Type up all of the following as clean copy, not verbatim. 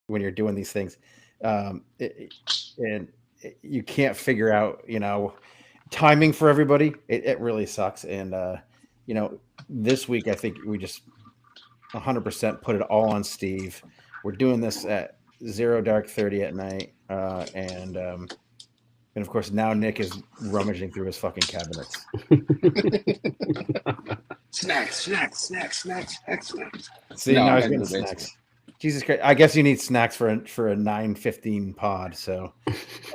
when you're doing these things, um, it, and you can't figure out, timing for everybody. It really sucks. And this week I think we just 100% put it all on Steve. We're doing this at 0 dark 30 at night, and of course now Nick is rummaging through his fucking cabinets. snacks. See, No, now I'm he's heading getting to the basement. snacks. Jesus Christ! I guess you need snacks for a 9:15 pod. So,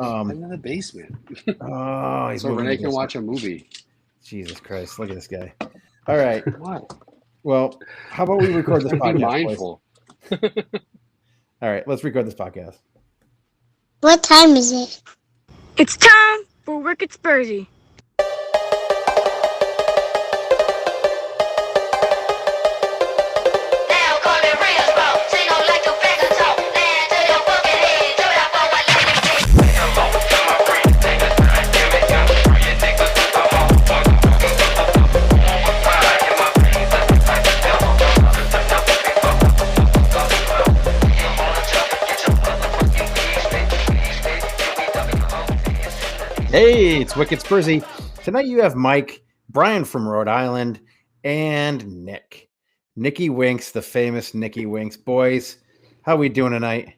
I'm in the basement. he's So moving Renee the can basement. watch a movie. Jesus Christ! Look at this guy. All right. What? Well, how about we record this Trying to be podcast, boys? mindful. All right, let's record this podcast. What time is it? It's time for Rick at Spursy. Hey, it's Wicked Spursy. Tonight you have Mike, Brian from Rhode Island, and Nick. Nicky Winks, the famous Nicky Winks. Boys, how we doing tonight?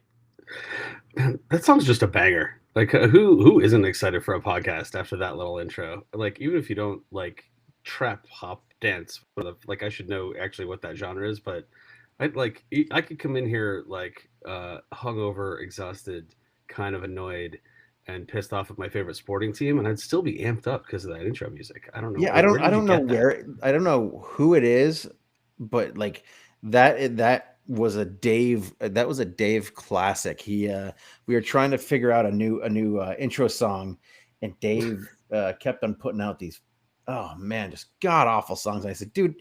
That song's just a banger. Like, who isn't excited for a podcast after that little intro? Like, even if you don't like trap hop dance, like I should know actually what that genre is, but I could come in here like hungover, exhausted, kind of annoyed, and pissed off at my favorite sporting team, and I'd still be amped up because of that intro music. I don't know. Yeah, I don't know who it is, but like that was a Dave classic. We were trying to figure out a new intro song, and Dave kept on putting out these, oh man, just god awful songs. And I said, dude,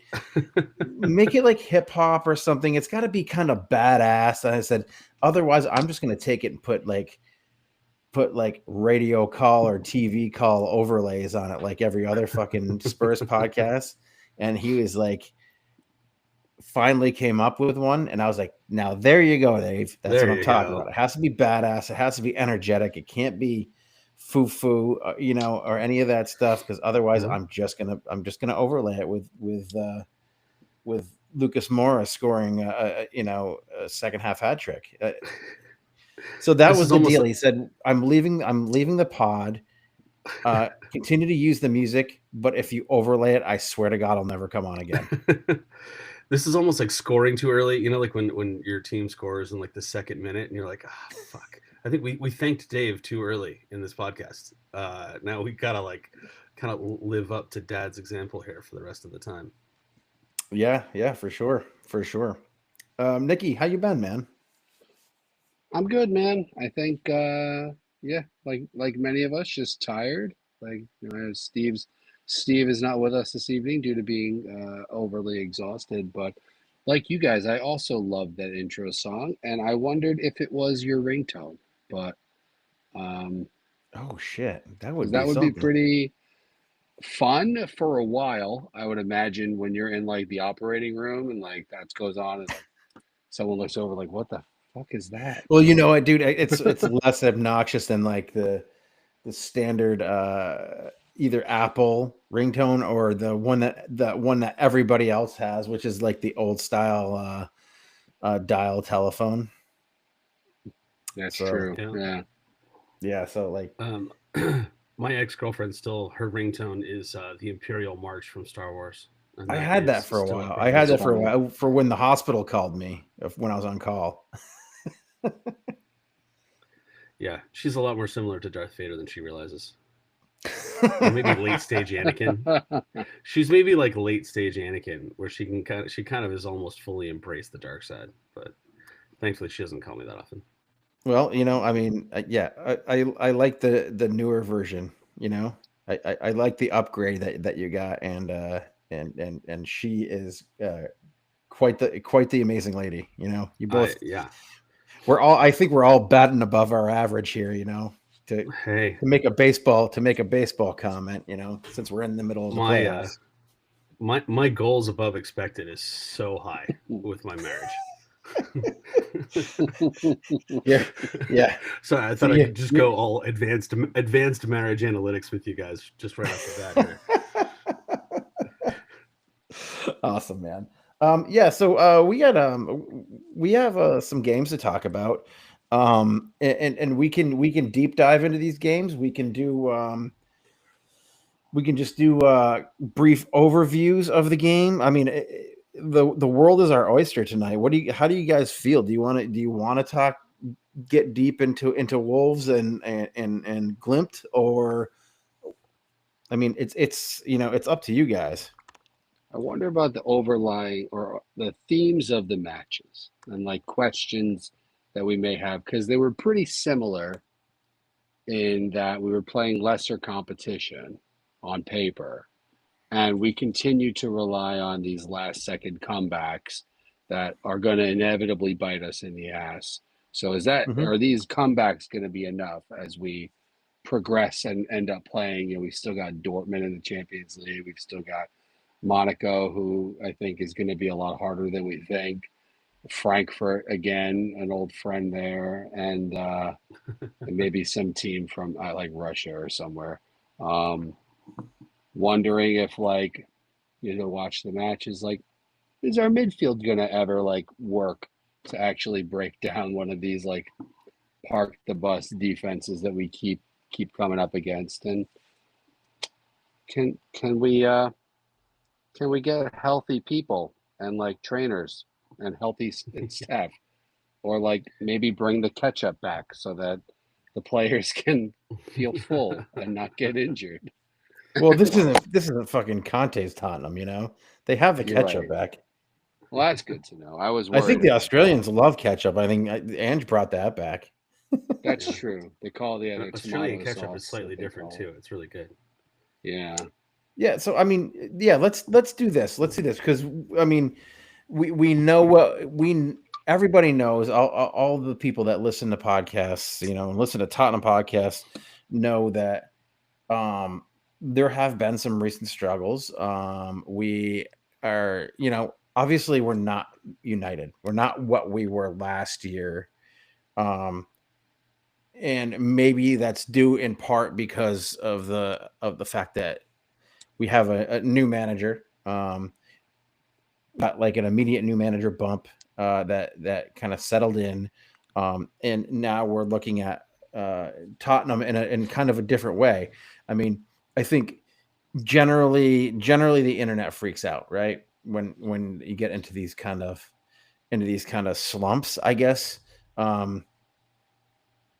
make it like hip hop or something. It's got to be kind of badass. And I said, otherwise, I'm just gonna take it and put radio call or TV call overlays on it, like every other fucking Spurs podcast. And he was like, finally came up with one, and I was like, now there you go, Dave. That's what I'm talking about. It has to be badass. It has to be energetic. It can't be foo-foo, or any of that stuff, because otherwise I'm just gonna overlay it with Lucas Moura scoring a second half hat trick. So that was the deal. He said, I'm leaving the pod. Continue to use the music, but if you overlay it, I swear to God, I'll never come on again. This is almost like scoring too early. Like when your team scores in like the second minute and you're like, fuck. I think we thanked Dave too early in this podcast. Now we gotta like kind of live up to Dad's example here for the rest of the time. Yeah, for sure. Nicky, how you been, man? I'm good, man. I think, like many of us, just tired. Like, Steve is not with us this evening due to being overly exhausted. But like you guys, I also loved that intro song, and I wondered if it was your ringtone. But oh shit, that would be pretty fun for a while. I would imagine when you're in like the operating room and like that goes on, and like someone looks over, like, what the fuck is that? Well, you know what, dude, it's less obnoxious than like the standard either Apple ringtone or the one that everybody else has, which is like the old style dial telephone. That's true. Yeah. So like, my ex-girlfriend her ringtone is the Imperial March from Star Wars. I had that for a while. I had that for a while for when the hospital called me when I was on call. Yeah, she's a lot more similar to Darth Vader than she realizes. Or maybe late stage Anakin. She's maybe like late stage Anakin, where she kind of is almost fully embraced the dark side. But thankfully, she doesn't call me that often. Well, I mean, I like the newer version. I like the upgrade that you got, and she is quite the amazing lady. You both, I think we're all batting above our average here. To make a baseball comment. Since we're in the middle of the playoffs. My goals above expected is so high with my marriage. Yeah, yeah. So I So thought I could just go all advanced marriage analytics with you guys just right off the bat here. Awesome, man. Yeah, so we have some games to talk about. And we can deep dive into these games. We can just do brief overviews of the game. I mean, the world is our oyster tonight. How do you guys feel? Do you want to talk, get deep into Wolves and Glimt, or I mean, it's it's up to you guys. I wonder about the overlying or the themes of the matches and like questions that we may have because they were pretty similar in that we were playing lesser competition on paper, and we continue to rely on these last second comebacks that are going to inevitably bite us in the ass. So Mhm. are these comebacks going to be enough as we progress and end up playing? You know, we've still got Dortmund in the Champions League. We've still got Monaco, who I think is going to be a lot harder than we think. Frankfurt again, an old friend there, and maybe some team from like Russia or somewhere. Um, Wondering if like watch the matches, like is our midfield gonna ever like work to actually break down one of these like park the bus defenses that we keep coming up against, and can we get healthy people and like trainers and healthy staff, or like maybe bring the ketchup back so that the players can feel full and not get injured. Well, this isn't fucking Conte's Tottenham, They have the You're ketchup right. back. Well, that's good to know. I was I worried think the about that. Australians love ketchup. I think Ange brought that back. That's Yeah. true. They call the other Australian tomato ketchup is sauce that slightly they different call too. It's really good. it. Yeah. Yeah, so I mean, yeah, let's do this. Let's do this because I mean, we know what we everybody knows. All the people that listen to podcasts, and listen to Tottenham podcasts, know that there have been some recent struggles. We are, obviously we're not united. We're not what we were last year. Um, and maybe that's due in part because of the fact that we have a new manager, got like an immediate new manager bump, that kind of settled in, and now we're looking at Tottenham in kind of a different way. I mean, I think generally the internet freaks out, right? When you get into these kind of slumps, I guess. Um,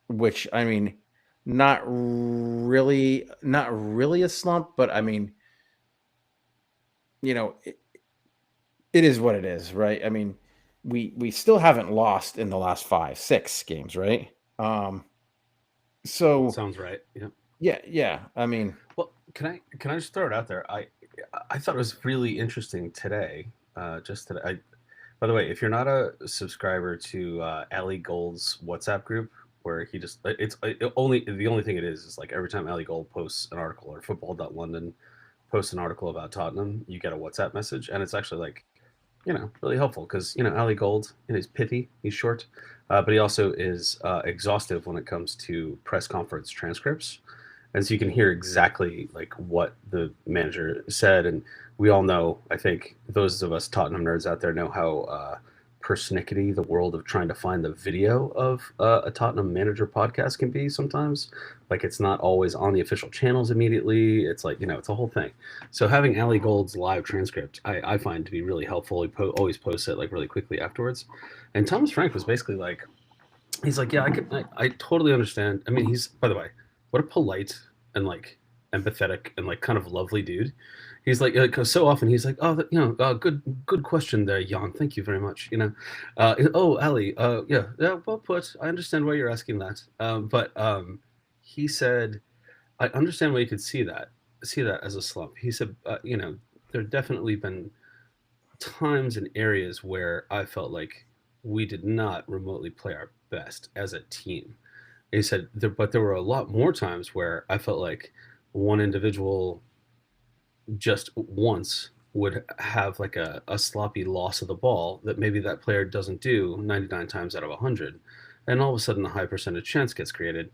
which I mean, not really a slump, but I mean, it is what it is, right? I mean, we still haven't lost in the last 5, 6 games, right? So Sounds right. Yeah. yeah. I mean, Well, can I just throw it out there? I thought it was really interesting today. Just today. By the way, if you're not a subscriber to Ali Gold's WhatsApp group, where he just the only thing it is like every time Ali Gold posts an article or Football.London posts an article about Tottenham, you get a WhatsApp message, and it's actually like really helpful because Ali Gold, he's pithy, he's short, but he also is exhaustive when it comes to press conference transcripts, and so you can hear exactly like what the manager said. And we all know, I think those of us Tottenham nerds out there know how persnickety the world of trying to find the video of a Tottenham manager podcast can be sometimes. Like it's not always on the official channels immediately. It's like it's a whole thing. So having Ali Gold's live transcript, I find to be really helpful. He always posts it like really quickly afterwards. And Thomas Frank was basically like, he's like, yeah, I totally understand. I mean, he's, by the way, what a polite and like empathetic and like kind of lovely dude. He's like, so often he's like, oh, good question there, Jan. Thank you very much. Oh, Ali, yeah, well put. I understand why you're asking that. But he said, I understand why you could see that as a slump. He said, there have definitely been times and areas where I felt like we did not remotely play our best as a team. He said, but there were a lot more times where I felt like one individual just once would have like a sloppy loss of the ball that maybe that player doesn't do 99 times out of 100. And all of a sudden, a high percentage chance gets created.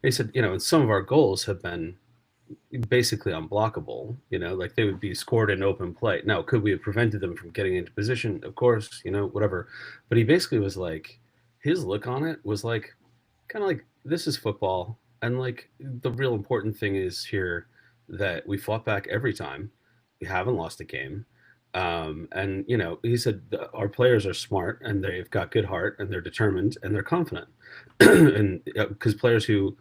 He said, and some of our goals have been basically unblockable, like they would be scored in open play. Now, could we have prevented them from getting into position? Of course, whatever. But he basically was like, his look on it was like, kind of like, this is football. And like, the real important thing is here that we fought back every time. We haven't lost a game. And, he said our players are smart and they've got good heart and they're determined and they're confident. And because players who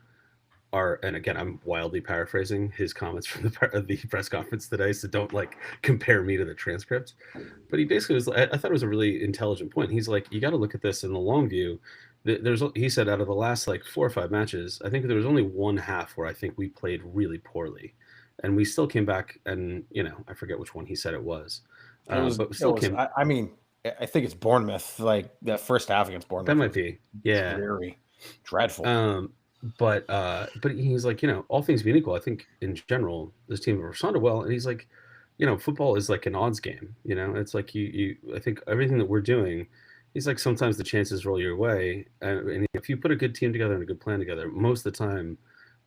are, and again, I'm wildly paraphrasing his comments from the press conference today, so don't like compare me to the transcript. But he basically was, I thought it was a really intelligent point. He's like, you got to look at this in the long view. He said out of the last like 4 or 5 matches, I think there was only one half where I think we played really poorly. And we still came back and, I forget which one he said it was. But still came. I mean, I think it's Bournemouth, like that first half against Bournemouth. That might be. Yeah. Very dreadful. But he's like, all things being equal, I think in general, this team responded well. And he's like, football is like an odds game. It's like I think everything that we're doing, he's like, sometimes the chances roll your way. And if you put a good team together and a good plan together, most of the time,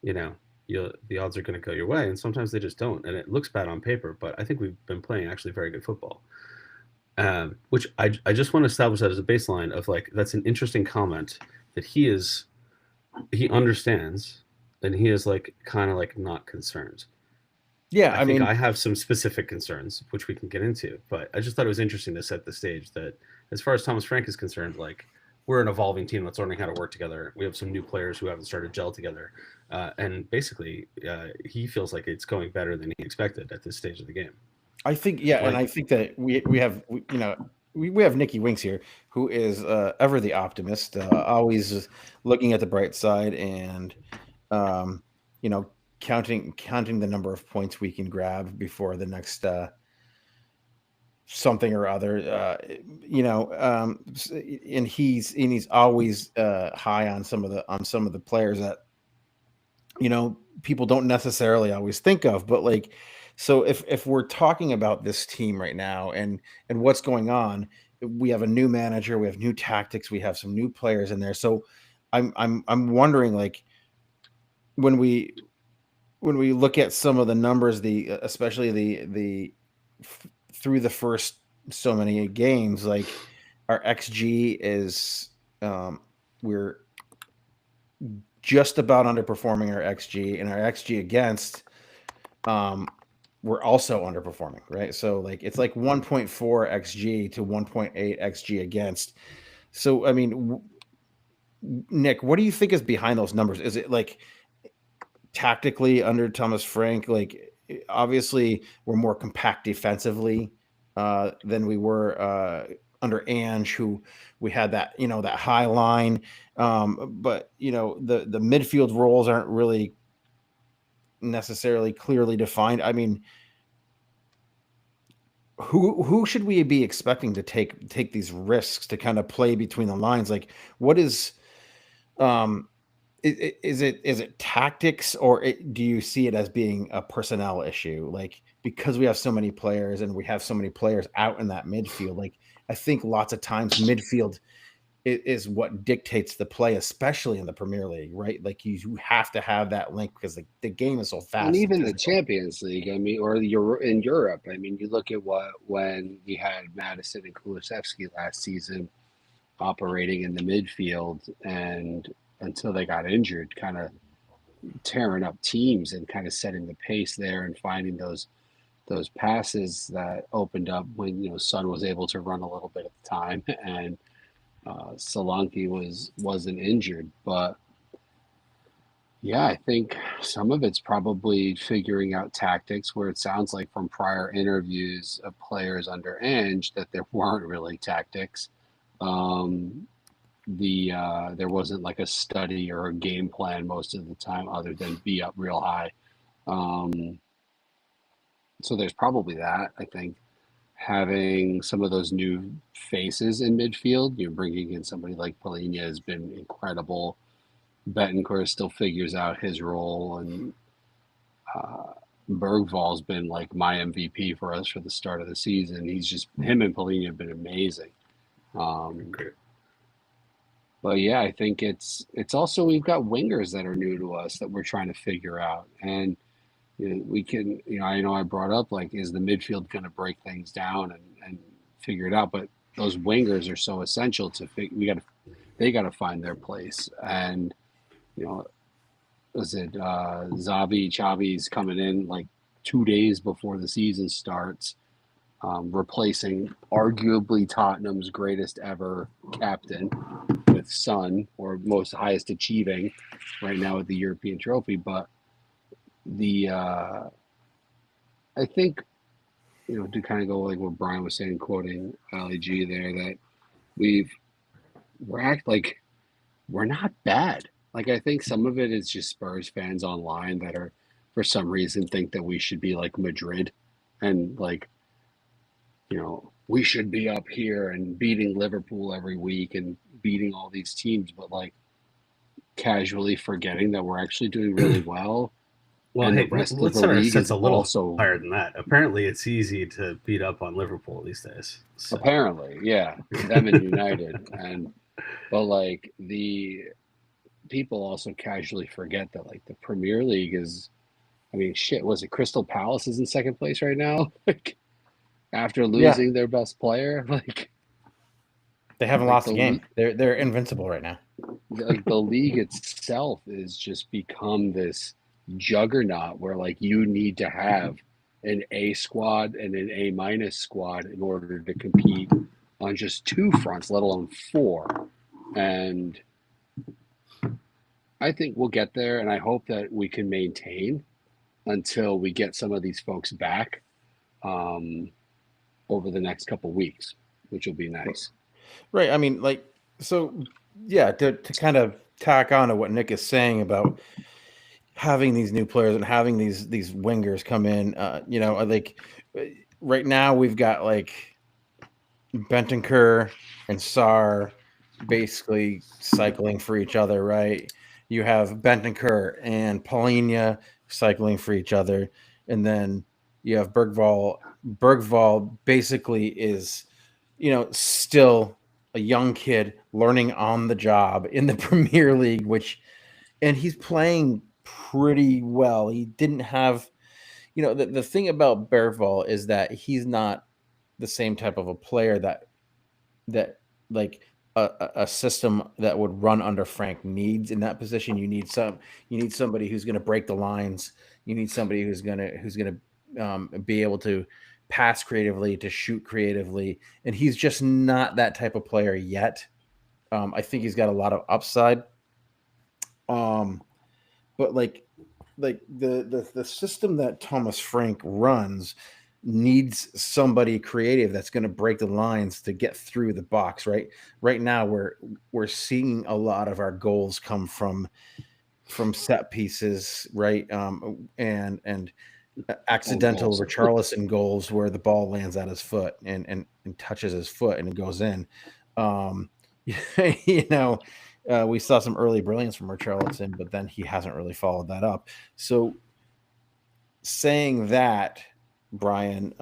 the odds are going to go your way, and sometimes they just don't. And it looks bad on paper, but I think we've been playing actually very good football. Which I just want to establish that as a baseline of like, that's an interesting comment that he understands, and he is like kind of like not concerned. Yeah, I mean, I have some specific concerns which we can get into, but I just thought it was interesting to set the stage that as far as Thomas Frank is concerned, like, we're an evolving team that's learning how to work together. We have some new players who haven't started gel together. And basically, he feels like it's going better than he expected at this stage of the game. I think, and I think that we have Nicky Winks here, who is ever the optimist, always looking at the bright side and, counting the number of points we can grab before the next something or other, and he's always high on some of the players that people don't necessarily always think of. But like, so if we're talking about this team right now and what's going on, we have a new manager, we have new tactics, we have some new players in there. So I'm wondering, like, when we look at some of the numbers, especially the through the first so many games, like our XG is we're just about underperforming our XG, and our XG against we're also underperforming, right? So like it's like 1.4 XG to 1.8 XG against. So I mean, Nick, what do you think is behind those numbers? Is it like tactically under Thomas Frank? Like, obviously we're more compact defensively than we were under Ange, who we had that, that high line. But the midfield roles aren't really necessarily clearly defined. I mean, who should we be expecting to take these risks to kind of play between the lines? Like, what is is it tactics, or do you see it as being a personnel issue? Like, because we have so many players and we have so many players out in that midfield, like I think lots of times midfield is what dictates the play, especially in the Premier League, right? Like you have to have that link because the game is so fast. And even the Champions League, I mean, or in Europe, I mean, you look at when you had Madison and Kulusevski last season operating in the midfield, and until they got injured, kind of tearing up teams and kind of setting the pace there and finding those passes that opened up when Son was able to run a little bit at the time, and Solanke wasn't injured. But yeah, I think some of it's probably figuring out tactics, where it sounds like from prior interviews of players under Ange that there weren't really tactics. There wasn't like a study or a game plan most of the time, other than be up real high. So there's probably that. I think having some of those new faces in midfield, you're bringing in somebody like Palhinha has been incredible. Bentancur still figures out his role, and Bergvall's been like my MVP for us for the start of the season. Him and Polina have been amazing. Great. But yeah, I think it's also we've got wingers that are new to us that we're trying to figure out. And we can, I know I brought up like, is the midfield going to break things down and figure it out? But those wingers are so essential they got to find their place. And, was it Xavi's coming in like 2 days before the season starts, replacing arguably Tottenham's greatest ever captain with Son, or most highest achieving right now with the European trophy. But I think, to kind of go like what Brian was saying, quoting Ali G there, that we're not bad. Like, I think some of it is just Spurs fans online that are, for some reason, think that we should be like Madrid and like, we should be up here and beating Liverpool every week and beating all these teams, but like casually forgetting that we're actually doing really well. Well, and hey, the rest of let's the set our league sets is a little also higher than that. Apparently, it's easy to beat up on Liverpool these days. So. apparently, yeah, them and United, but like the people also casually forget that like the Premier League is, I mean, shit, was it Crystal Palace is in second place right now? Like after losing their best player, like they haven't lost a game. They're invincible right now. Like the league itself is just become this juggernaut where like you need to have an A squad and an A- squad in order to compete on just 2 fronts, let alone 4. And I think we'll get there, and I hope that we can maintain until we get some of these folks back over the next couple weeks, which will be nice. Right. I mean, like, so yeah, to kind of tack on to what Nick is saying about having these new players and having these wingers come in, like right now we've got like Bentancur and Sarr basically cycling for each other, right? You have Bentancur and Polina cycling for each other, and then you have Bergvall. Bergvall basically is, still a young kid learning on the job in the Premier League, and he's playing pretty well. He didn't have, the thing about Bergvall is that he's not the same type of a player that like a system that would run under Frank needs in that position. You need somebody who's going to break the lines. You need somebody who's going to be able to pass creatively, to shoot creatively, and he's just not that type of player yet. I think he's got a lot of upside. But like the system that Thomas Frank runs needs somebody creative that's going to break the lines to get through the box. Right now we're seeing a lot of our goals come from set pieces, right? And accidental Richarlison goals where the ball lands at his foot and touches his foot and it goes in. We saw some early brilliance from Richarlison, but then he hasn't really followed that up. So saying that, Brian,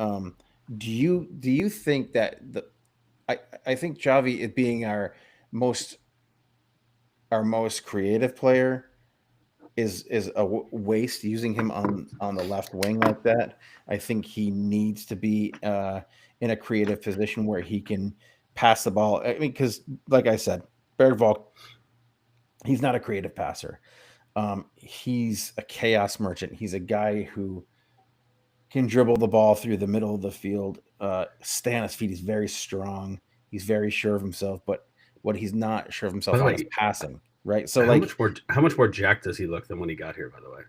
do you think that I think Xavi, it being our most creative player, is a waste using him on the left wing like that. I think he needs to be in a creative position where he can pass the ball. I mean, because like I said, Bergvall, he's not a creative passer. He's a chaos merchant. He's a guy who can dribble the ball through the middle of the field, stay on his feet. He's very strong. He's very sure of himself, but what he's not sure of himself on is passing. Right. So how much more jacked does he look than when he got here, by the way?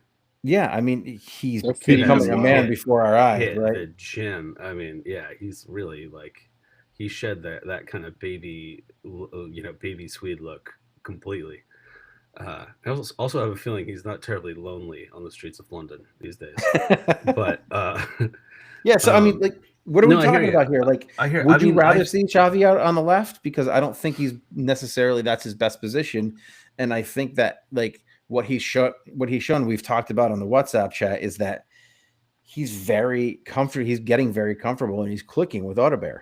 Yeah, I mean, he's becoming a man before our eyes, right? The gym. I mean, yeah, he's really like he shed that kind of baby Swede look completely. I also have a feeling he's not terribly lonely on the streets of London these days. But yeah, so I mean, like, what are we talking about here? Like, would you rather see Xavi out on the left? Because I don't think he's necessarily that's his best position, and I think that like what he's shown, we've talked about on the WhatsApp chat, is that he's very comfortable. He's getting very comfortable, and he's clicking with Audebert.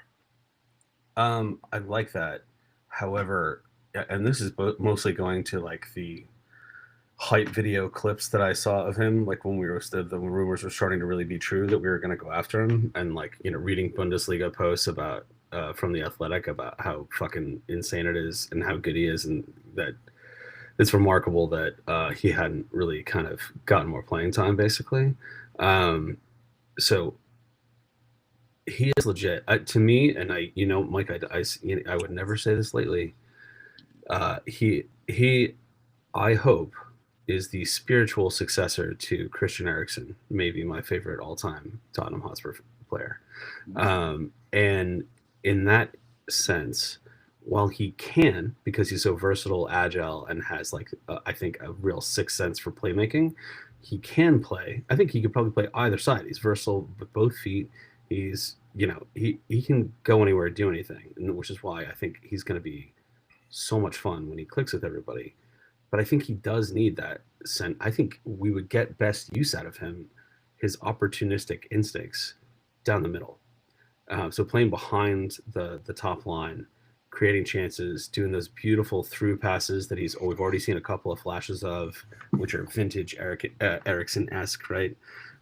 I like that. However, and this is mostly going to like the hype video clips that I saw of him, like when the rumors were starting to really be true that we were going to go after him, and like, you know, reading Bundesliga posts about from the Athletic about how fucking insane it is and how good he is, and that it's remarkable that he hadn't really kind of gotten more playing time, basically. So he is legit to me, and I, you know, Mike, I would never say this lately. He, I hope, is the spiritual successor to Christian Eriksen, maybe my favorite all-time Tottenham Hotspur player. And in that sense, while he can, because he's so versatile, agile, and has like I think a real sixth sense for playmaking, he can play. I think he could probably play either side. He's versatile with both feet. He's, you know, he can go anywhere, do anything, which is why I think he's going to be so much fun when he clicks with everybody. But I think he does need that sense. I think we would get best use out of him, his opportunistic instincts down the middle. So playing behind the top line, creating chances, doing those beautiful through passes that we've already seen a couple of flashes of, which are vintage Eriksen-esque, right?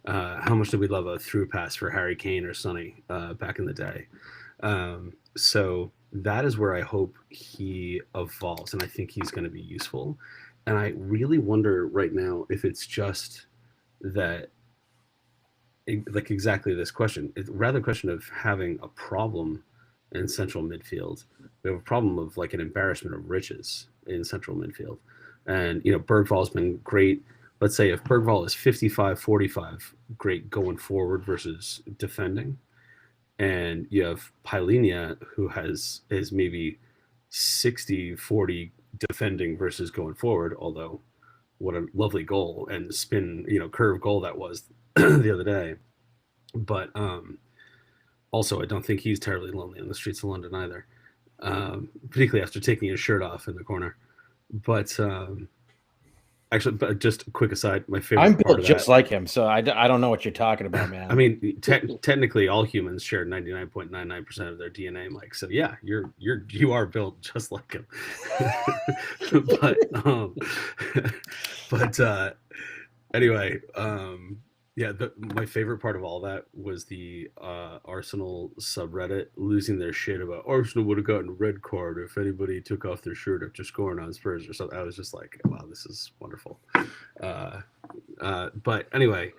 How much did we love a through pass for Harry Kane or Sonny back in the day? So that is where I hope he evolves, and I think he's going to be useful. And I really wonder right now if it's just that, like exactly this question, it's rather a question of having a problem in central midfield. We have a problem of like an embarrassment of riches in central midfield. And, you know, Bergvall's been great. Let's say if Bergvall is 55-45, great going forward versus defending. And you have Pailinia, who is maybe 60-40 defending versus going forward, although what a lovely goal and spin, you know, curve goal that was the other day. But also, I don't think he's terribly lonely on the streets of London either, particularly after taking his shirt off in the corner. But actually, but just a quick aside, my favorite. I'm part built of just that, like him, so I don't know what you're talking about, man. I mean, technically, all humans share 99.99% of their DNA, Mike. So yeah, you are built just like him. but anyway, yeah, my favorite part of all that was the Arsenal subreddit losing their shit about Arsenal would have gotten a red card if anybody took off their shirt after scoring on Spurs or something. I was just like, wow, this is wonderful. But anyway,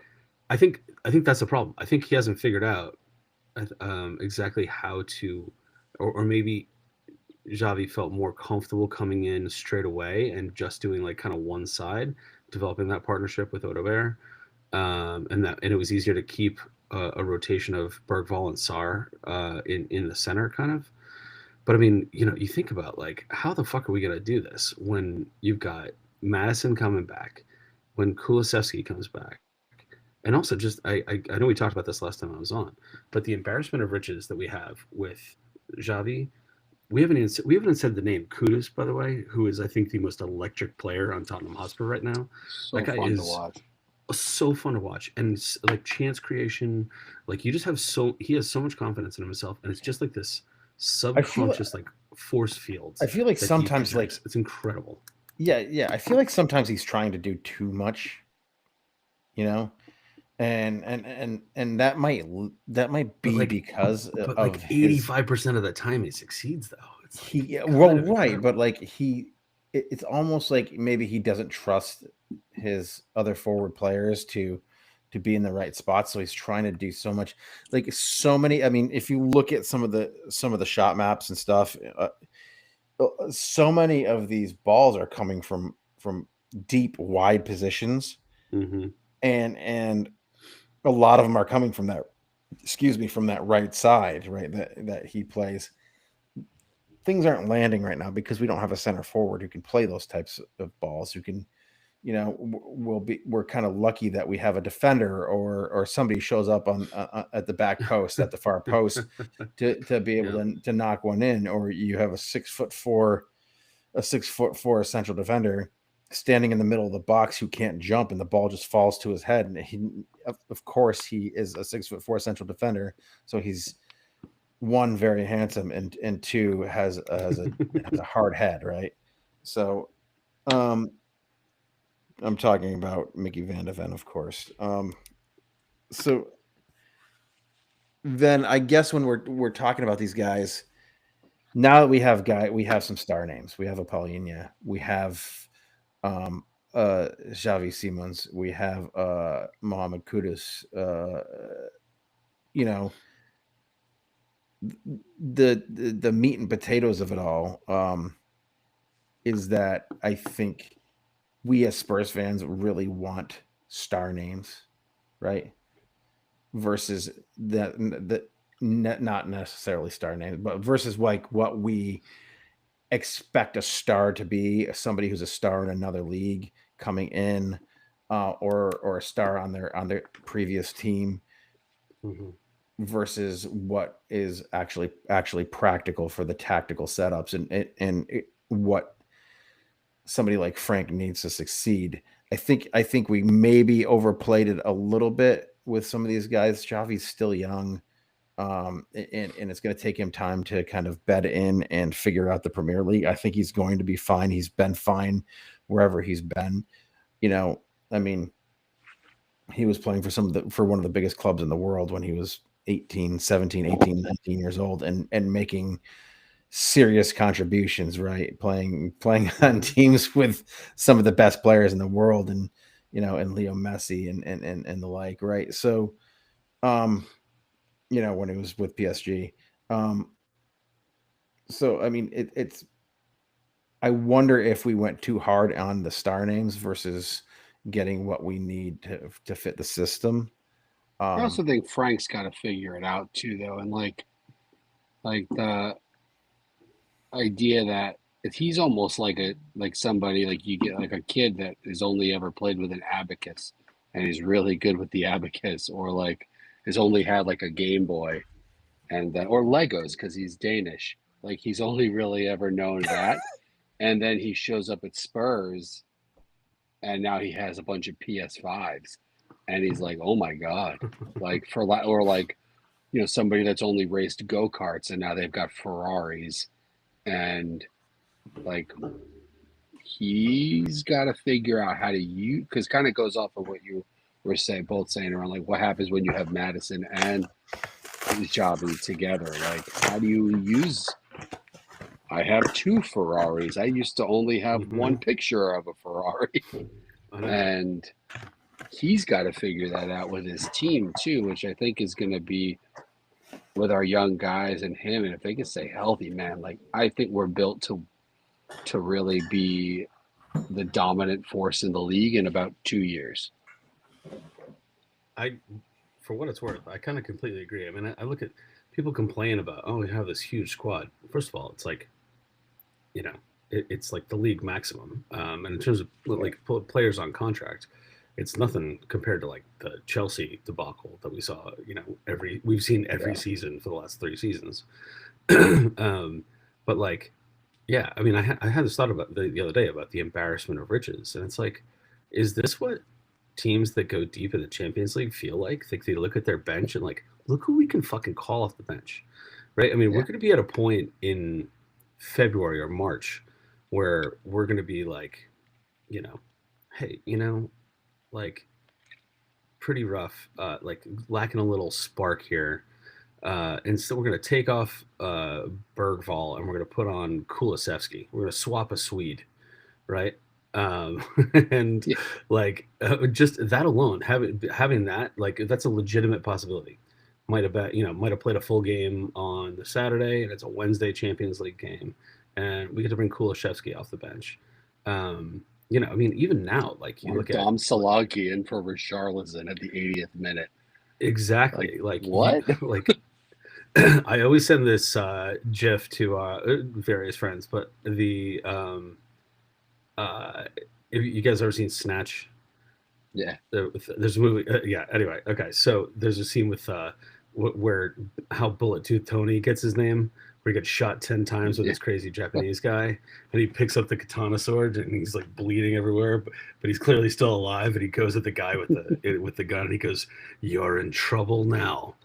I think that's a problem. I think he hasn't figured out exactly how to, or maybe Xavi felt more comfortable coming in straight away and just doing like kind of one side, developing that partnership with Audebert. And it was easier to keep a rotation of Bergvall and Sarr in the center, kind of. But I mean, you know, you think about like how the fuck are we gonna do this when you've got Madison coming back, when Kulusevski comes back, and also just I know we talked about this last time I was on, but the embarrassment of riches that we have with Xavi. We haven't even said the name Kudus, by the way, who is I think the most electric player on Tottenham Hotspur right now. So that guy fun is to watch. so fun to watch, and like chance creation, like you just have he has so much confidence in himself, and it's just like this subconscious like force fields. I feel like sometimes like it's incredible. Yeah. I feel like sometimes he's trying to do too much, you know, and that might be like, because but of like 85% of the time he succeeds though. It's like, right, but like it's almost like maybe he doesn't trust his other forward players to be in the right spot, so he's trying to do so much, like so many. I mean, if you look at some of the shot maps and stuff, so many of these balls are coming from deep, wide positions, and a lot of them are coming from that. Excuse me, from that right side, right that he plays. Things aren't landing right now because we don't have a center forward who can play those types of balls, who can, you know, we're kind of lucky that we have a defender or somebody shows up on at the back post, at the far post to be able to knock one in, or you have a 6'4" central defender standing in the middle of the box who can't jump, and the ball just falls to his head. And he, of course, he is a 6'4" central defender, so he's one, very handsome, and two, has a hard head, right? So, I'm talking about Mickey Van de Ven, of course. So then I guess when we're talking about these guys, now that we have some star names. We have a Paulinho, we have Xavi Simons, we have Mohamed Kudus. You know, the meat and potatoes of it all is that I think we as Spurs fans really want star names, right? Versus not necessarily star names, but versus like what we expect a star to be, somebody who's a star in another league coming in, or a star on their previous team, versus what is actually practical for the tactical setups and what somebody like Frank needs to succeed. I think we maybe overplayed it a little bit with some of these guys. Xavi's still young, and it's going to take him time to kind of bed in and figure out the Premier League. I think he's going to be fine. He's been fine wherever he's been. You know, I mean, he was playing for one of the biggest clubs in the world when he was 17, 18, 19 years old, and making serious contributions, right? Playing on teams with some of the best players in the world, and and Leo Messi and the like, right? So, when he was with PSG. So I mean, it's. I wonder if we went too hard on the star names versus getting what we need to fit the system. I also think Frank's got to figure it out too, though, and like the idea that if he's almost like somebody, like you get like a kid that has only ever played with an abacus and he's really good with the abacus, or like has only had like a Game Boy and or Legos because he's Danish. Like he's only really ever known that, and then he shows up at Spurs, and now he has a bunch of PS5s, and he's like, oh my god, like or like somebody that's only raced go-karts and now they've got Ferraris. And like he's got to figure out how to use, because kind of goes off of what you were both saying around like what happens when you have Madison and Xavi together. Like how do you use? I have two Ferraris. I used to only have one picture of a Ferrari, and he's got to figure that out with his team too, which I think is going to be with our young guys and him. And if they can stay healthy, man, like I think we're built to really be the dominant force in the league in about 2 years. For what it's worth, I kind of completely agree. I mean, I look at people complain about, oh, we have this huge squad. First of all, it's like, it's like the league maximum. And in terms of like players on contract, it's nothing compared to like the Chelsea debacle that we saw, we've seen every season for the last 3 seasons. But like, yeah, I mean, I had this thought about the other day about the embarrassment of riches. And it's like, is this what teams that go deep in the Champions League feel like? Think they look at their bench and like, look who we can fucking call off the bench, right? I mean, we're going to be at a point in February or March where we're going to be like, hey, like pretty rough, like lacking a little spark here. And so we're going to take off Bergvall and we're going to put on Kulusevski. We're going to swap a Swede, right? And like just that alone, having that, like that's a legitimate possibility. Might have played a full game on the Saturday and it's a Wednesday Champions League game, and we get to bring Kulusevski off the bench. I mean, even now, like you look at Dom Solanke in for Richarlison at the 80th minute. Exactly. Like what? Like I always send this GIF to various friends, but the if you guys ever seen Snatch? Yeah. There's a movie. Yeah. Anyway, okay. So there's a scene with where how Bullet Tooth Tony gets his name, where he gets shot 10 times with this crazy Japanese guy, and he picks up the katana sword and he's like bleeding everywhere, but he's clearly still alive. And he goes at the guy with the gun, and he goes, "You're in trouble now."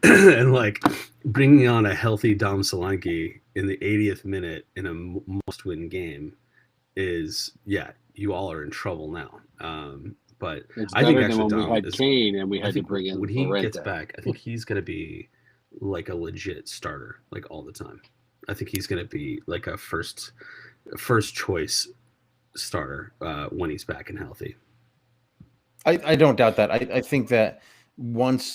And like bringing on a healthy Dom Solanke in the 80th minute in a must-win game is, you all are in trouble now. But It's I think better than actually when we had Dom is, Kane and we I had to think bring in when he Llorente. gets back, I think he's going to be like a legit starter, like all the time. I think he's going to be like a first choice starter when he's back and healthy. I don't doubt that. I think that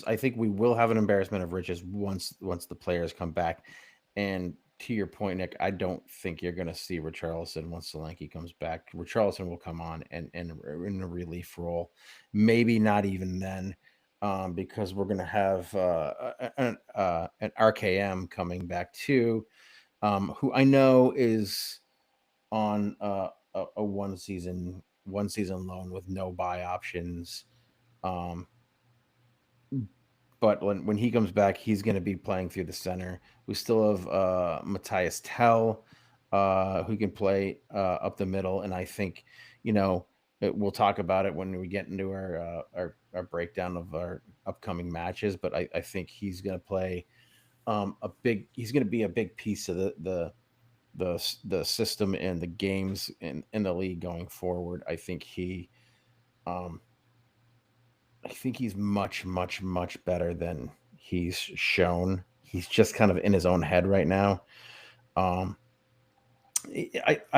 I think we will have an embarrassment of riches once the players come back. And to your point, Nick, I don't think you're going to see Richarlison once Solanke comes back. Richarlison will come on and in a relief role, maybe not even then, because we're going to have an RKM coming back too, who I know is on a one season loan with no buy options. But when he comes back, he's going to be playing through the center. We still have Matthias Tell, who can play up the middle, and I think we'll talk about it when we get into our breakdown of our upcoming matches. But I think he's going to play he's going to be a big piece of the system and the games in the league going forward. I think he's much, much, much better than he's shown. He's just kind of in his own head right now. I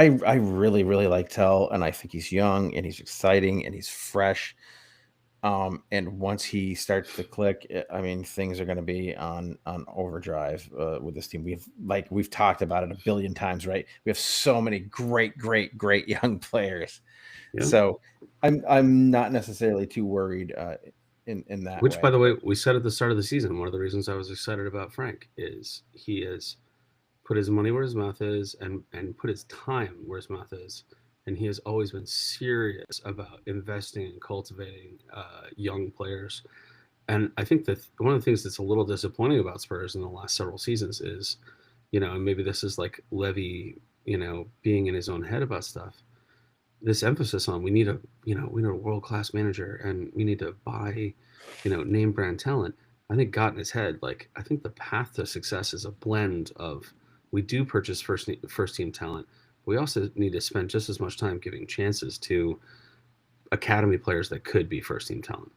really, really like Tell, and I think he's young and he's exciting and he's fresh. And once he starts to click, I mean, things are going to be on overdrive with this team. We've talked about it a billion times, right? We have so many great young players. Yeah. So I'm not necessarily too worried in that. Which, by the way, we said at the start of the season, one of the reasons I was excited about Frank is he has put his money where his mouth is and put his time where his mouth is. And he has always been serious about investing and cultivating young players. And I think that one of the things that's a little disappointing about Spurs in the last several seasons is, and maybe this is like Levy, being in his own head about stuff. This emphasis on we need a world-class manager and we need to buy, name brand talent. I think got in his head. Like, I think the path to success is a blend of we do purchase first team talent. We also need to spend just as much time giving chances to academy players that could be first-team talent.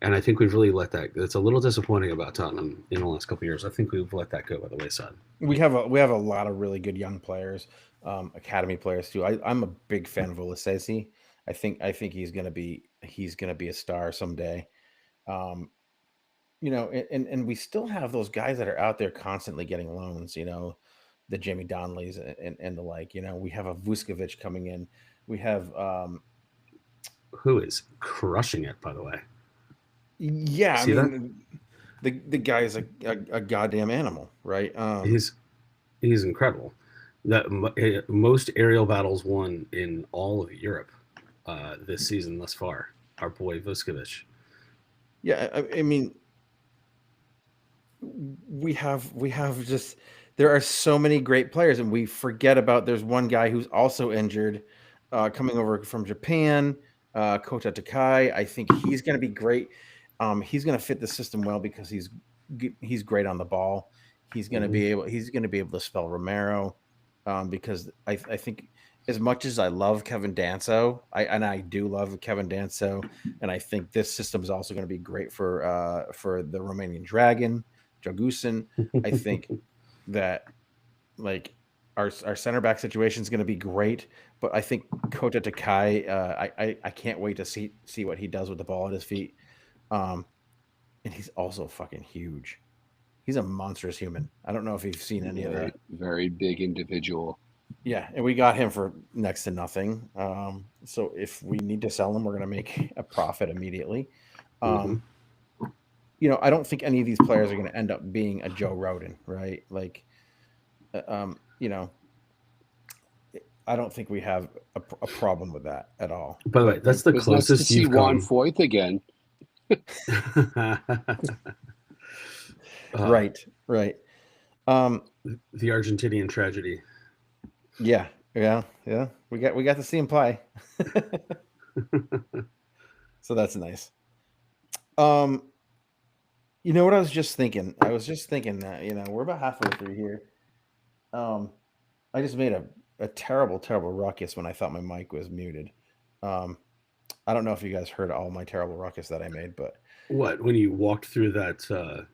And I think we've really let that. It's a little disappointing about Tottenham in the last couple of years. I think we've let that go by the wayside. We have a lot of really good young players, academy players too. I'm a big fan of Olasesi. I think he's gonna be a star someday. And we still have those guys that are out there constantly getting loans. The Jamie Donnellys and the like. We have a Vuskovic coming in. We have who is crushing it, by the way. Yeah, I mean, the guy is a goddamn animal, right? He's incredible. That most aerial battles won in all of Europe this season thus far. Our boy Vuskovic. Yeah, I mean, we have just. There are so many great players, and we forget about. There's one guy who's also injured, coming over from Japan, Kota Takai. I think he's going to be great. He's going to fit the system well because he's great on the ball. He's going to be able to spell Romero, because I think as much as I love Kevin Danso, I do love Kevin Danso, and I think this system is also going to be great for the Romanian Dragon, Dragusin. I think that like our center back situation is going to be great, but I think Kota Takai, I can't wait to see what he does with the ball at his feet. And he's also fucking huge. He's a monstrous human. I don't know if you've seen any of that. Very big individual. Yeah, and we got him for next to nothing. So if we need to sell him, we're going to make a profit immediately. I don't think any of these players are going to end up being a Joe Rodon, right? Like, I don't think we have a problem with that at all. By the way, that's the closest you've come. Juan Foyth again. Right. The Argentinian tragedy. Yeah. We got to see him play. So that's nice. You know what I was just thinking? I was just thinking that, we're about halfway through here. I just made a terrible, terrible ruckus when I thought my mic was muted. I don't know if you guys heard all my terrible ruckus that I made, but What, when you walked through that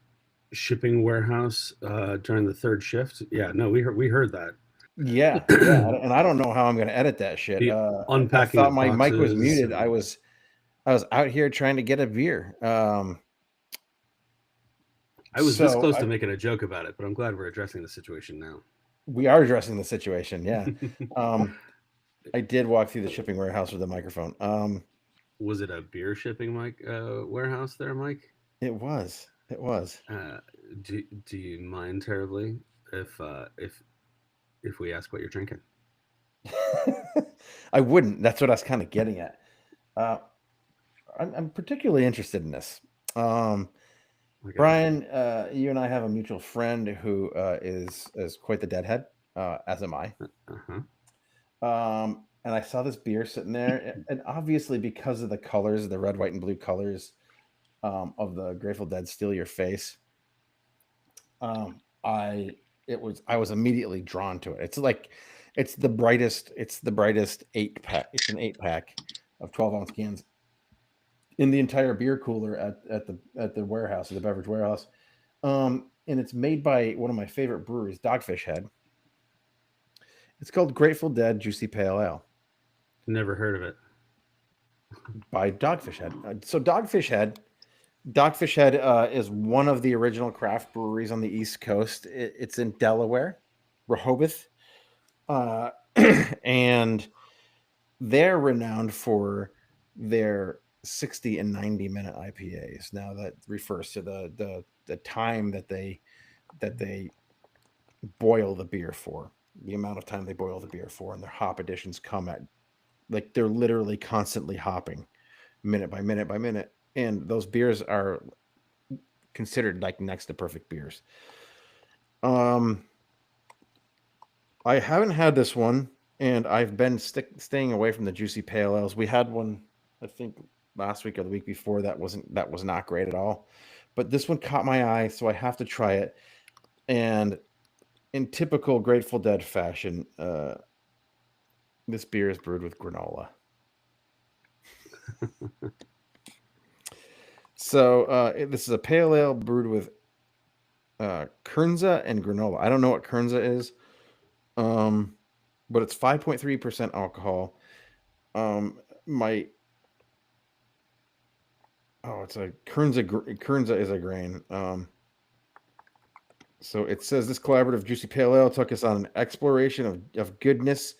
shipping warehouse during the third shift? Yeah, no, we heard that. yeah, and I don't know how I'm going to edit that shit. The I unpacking thought of my mic was boxes muted. and- I was out here trying to get a beer. I was this so close to making a joke about it, but I'm glad we're addressing the situation now. We are addressing the situation. Yeah. I did walk through the shipping warehouse with a microphone. Was it a beer shipping warehouse there, Mike? It was. Do you mind terribly if we ask what you're drinking? I wouldn't. That's what I was kind of getting at. I'm particularly interested in this. Brian, you and I have a mutual friend who is quite the deadhead, as am I. And I saw this beer sitting there, and obviously because of the colors, the red, white, and blue colors of the Grateful Dead "Steal Your Face," I was immediately drawn to it. It's the brightest 8-pack. It's an 8-pack of 12-ounce cans in the entire beer cooler at the warehouse, at the beverage warehouse. And it's made by one of my favorite breweries, Dogfish Head. It's called Grateful Dead Juicy Pale Ale. Never heard of it. By Dogfish Head. So Dogfish Head is one of the original craft breweries on the East Coast. It's in Delaware, Rehoboth. And they're renowned for their 60 and 90-minute IPAs. Now that refers to the time that they boil the beer for, the amount of time they boil the beer for, and their hop additions come at, like, they're literally constantly hopping minute by minute by minute. And those beers are considered like next to perfect beers. I haven't had this one, and I've been staying away from the juicy pale ales. We had one, I think, last week or the week before that was not great at all. But this one caught my eye, so I have to try it. And in typical Grateful Dead fashion, this beer is brewed with granola. So this is a pale ale brewed with Kernza and granola. I don't know what Kernza is, but it's 5.3% alcohol. It's a Kernza. Kernza is a grain. So it says this collaborative juicy pale ale took us on an exploration of goodness,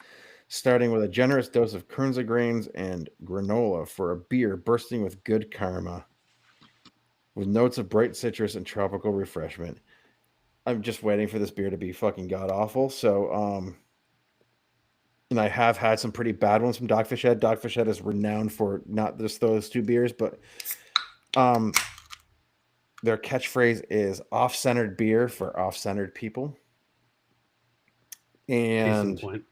starting with a generous dose of Kernza grains and granola for a beer bursting with good karma, with notes of bright citrus and tropical refreshment. I'm just waiting for this beer to be fucking god awful. So, and I have had some pretty bad ones from Dogfish Head. Dogfish Head is renowned for not just those two beers, but their catchphrase is off-centered beer for off-centered people. And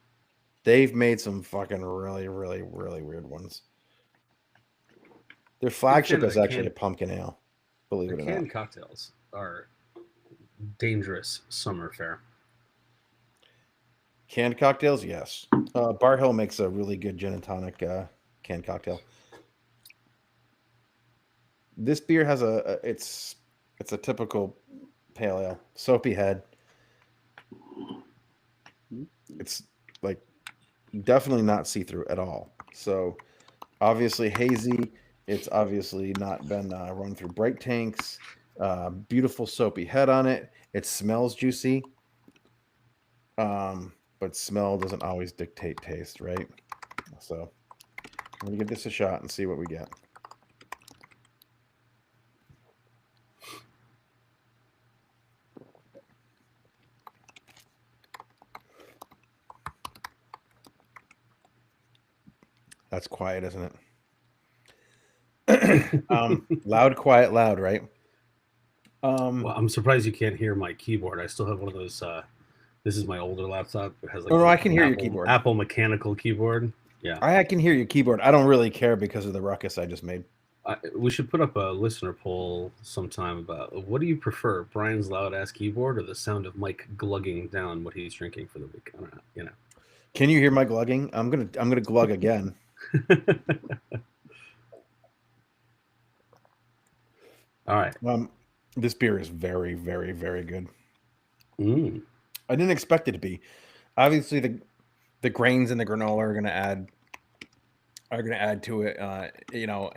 they've made some fucking really, really, really weird ones. Their flagship is actually a pumpkin ale. Believe it or not. Canned cocktails are dangerous summer fare. Canned cocktails, yes. Bar Hill makes a really good gin and tonic canned cocktail. This beer has it's a typical pale ale, soapy head. It's like definitely not see-through at all. So obviously hazy. It's obviously not been run through bright tanks. Beautiful soapy head on it. It smells juicy. But smell doesn't always dictate taste, right? So I'm gonna give this a shot and see what we get. That's quiet, isn't it? Loud, quiet, loud, right? Well, I'm surprised you can't hear my keyboard. I still have one of those. This is my older laptop. It has like Oh, no, the I can hear your Apple, keyboard. Apple mechanical keyboard. Yeah, I can hear your keyboard. I don't really care because of the ruckus I just made. we should put up a listener poll sometime about what do you prefer, Brian's loud ass keyboard or the sound of Mike glugging down what he's drinking for the week. I don't know, you know. Can you hear my glugging? I'm gonna glug again. All right. This beer is very, very, very good. Mm. I didn't expect it to be. Obviously, the grains in the granola are gonna add to it. You know,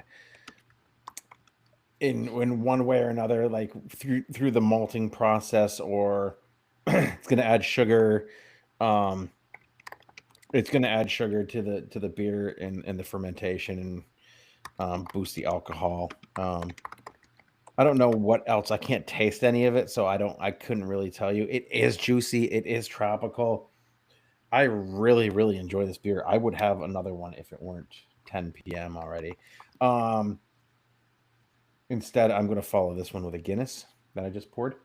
in one way or another, like through the malting process, or it's gonna add sugar. It's gonna add sugar to the beer and the fermentation and boost the alcohol. I don't know what else. I can't taste any of it, so I couldn't really tell you. It is juicy. It is tropical. I really, really enjoy this beer. I would have another one if it weren't 10 p.m. already. Instead, I'm going to follow this one with a Guinness that I just poured.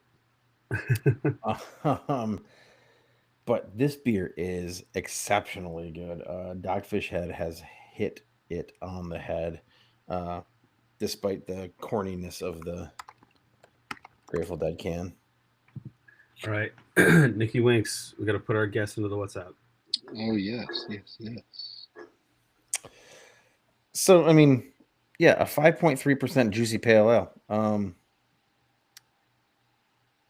But this beer is exceptionally good. Dogfish Head has hit it on the head, despite the corniness of the Grateful Dead can. All right, Nikki Winks, we got to put our guests into the WhatsApp. Oh yes. So I mean, yeah, a 5.3% juicy pale ale.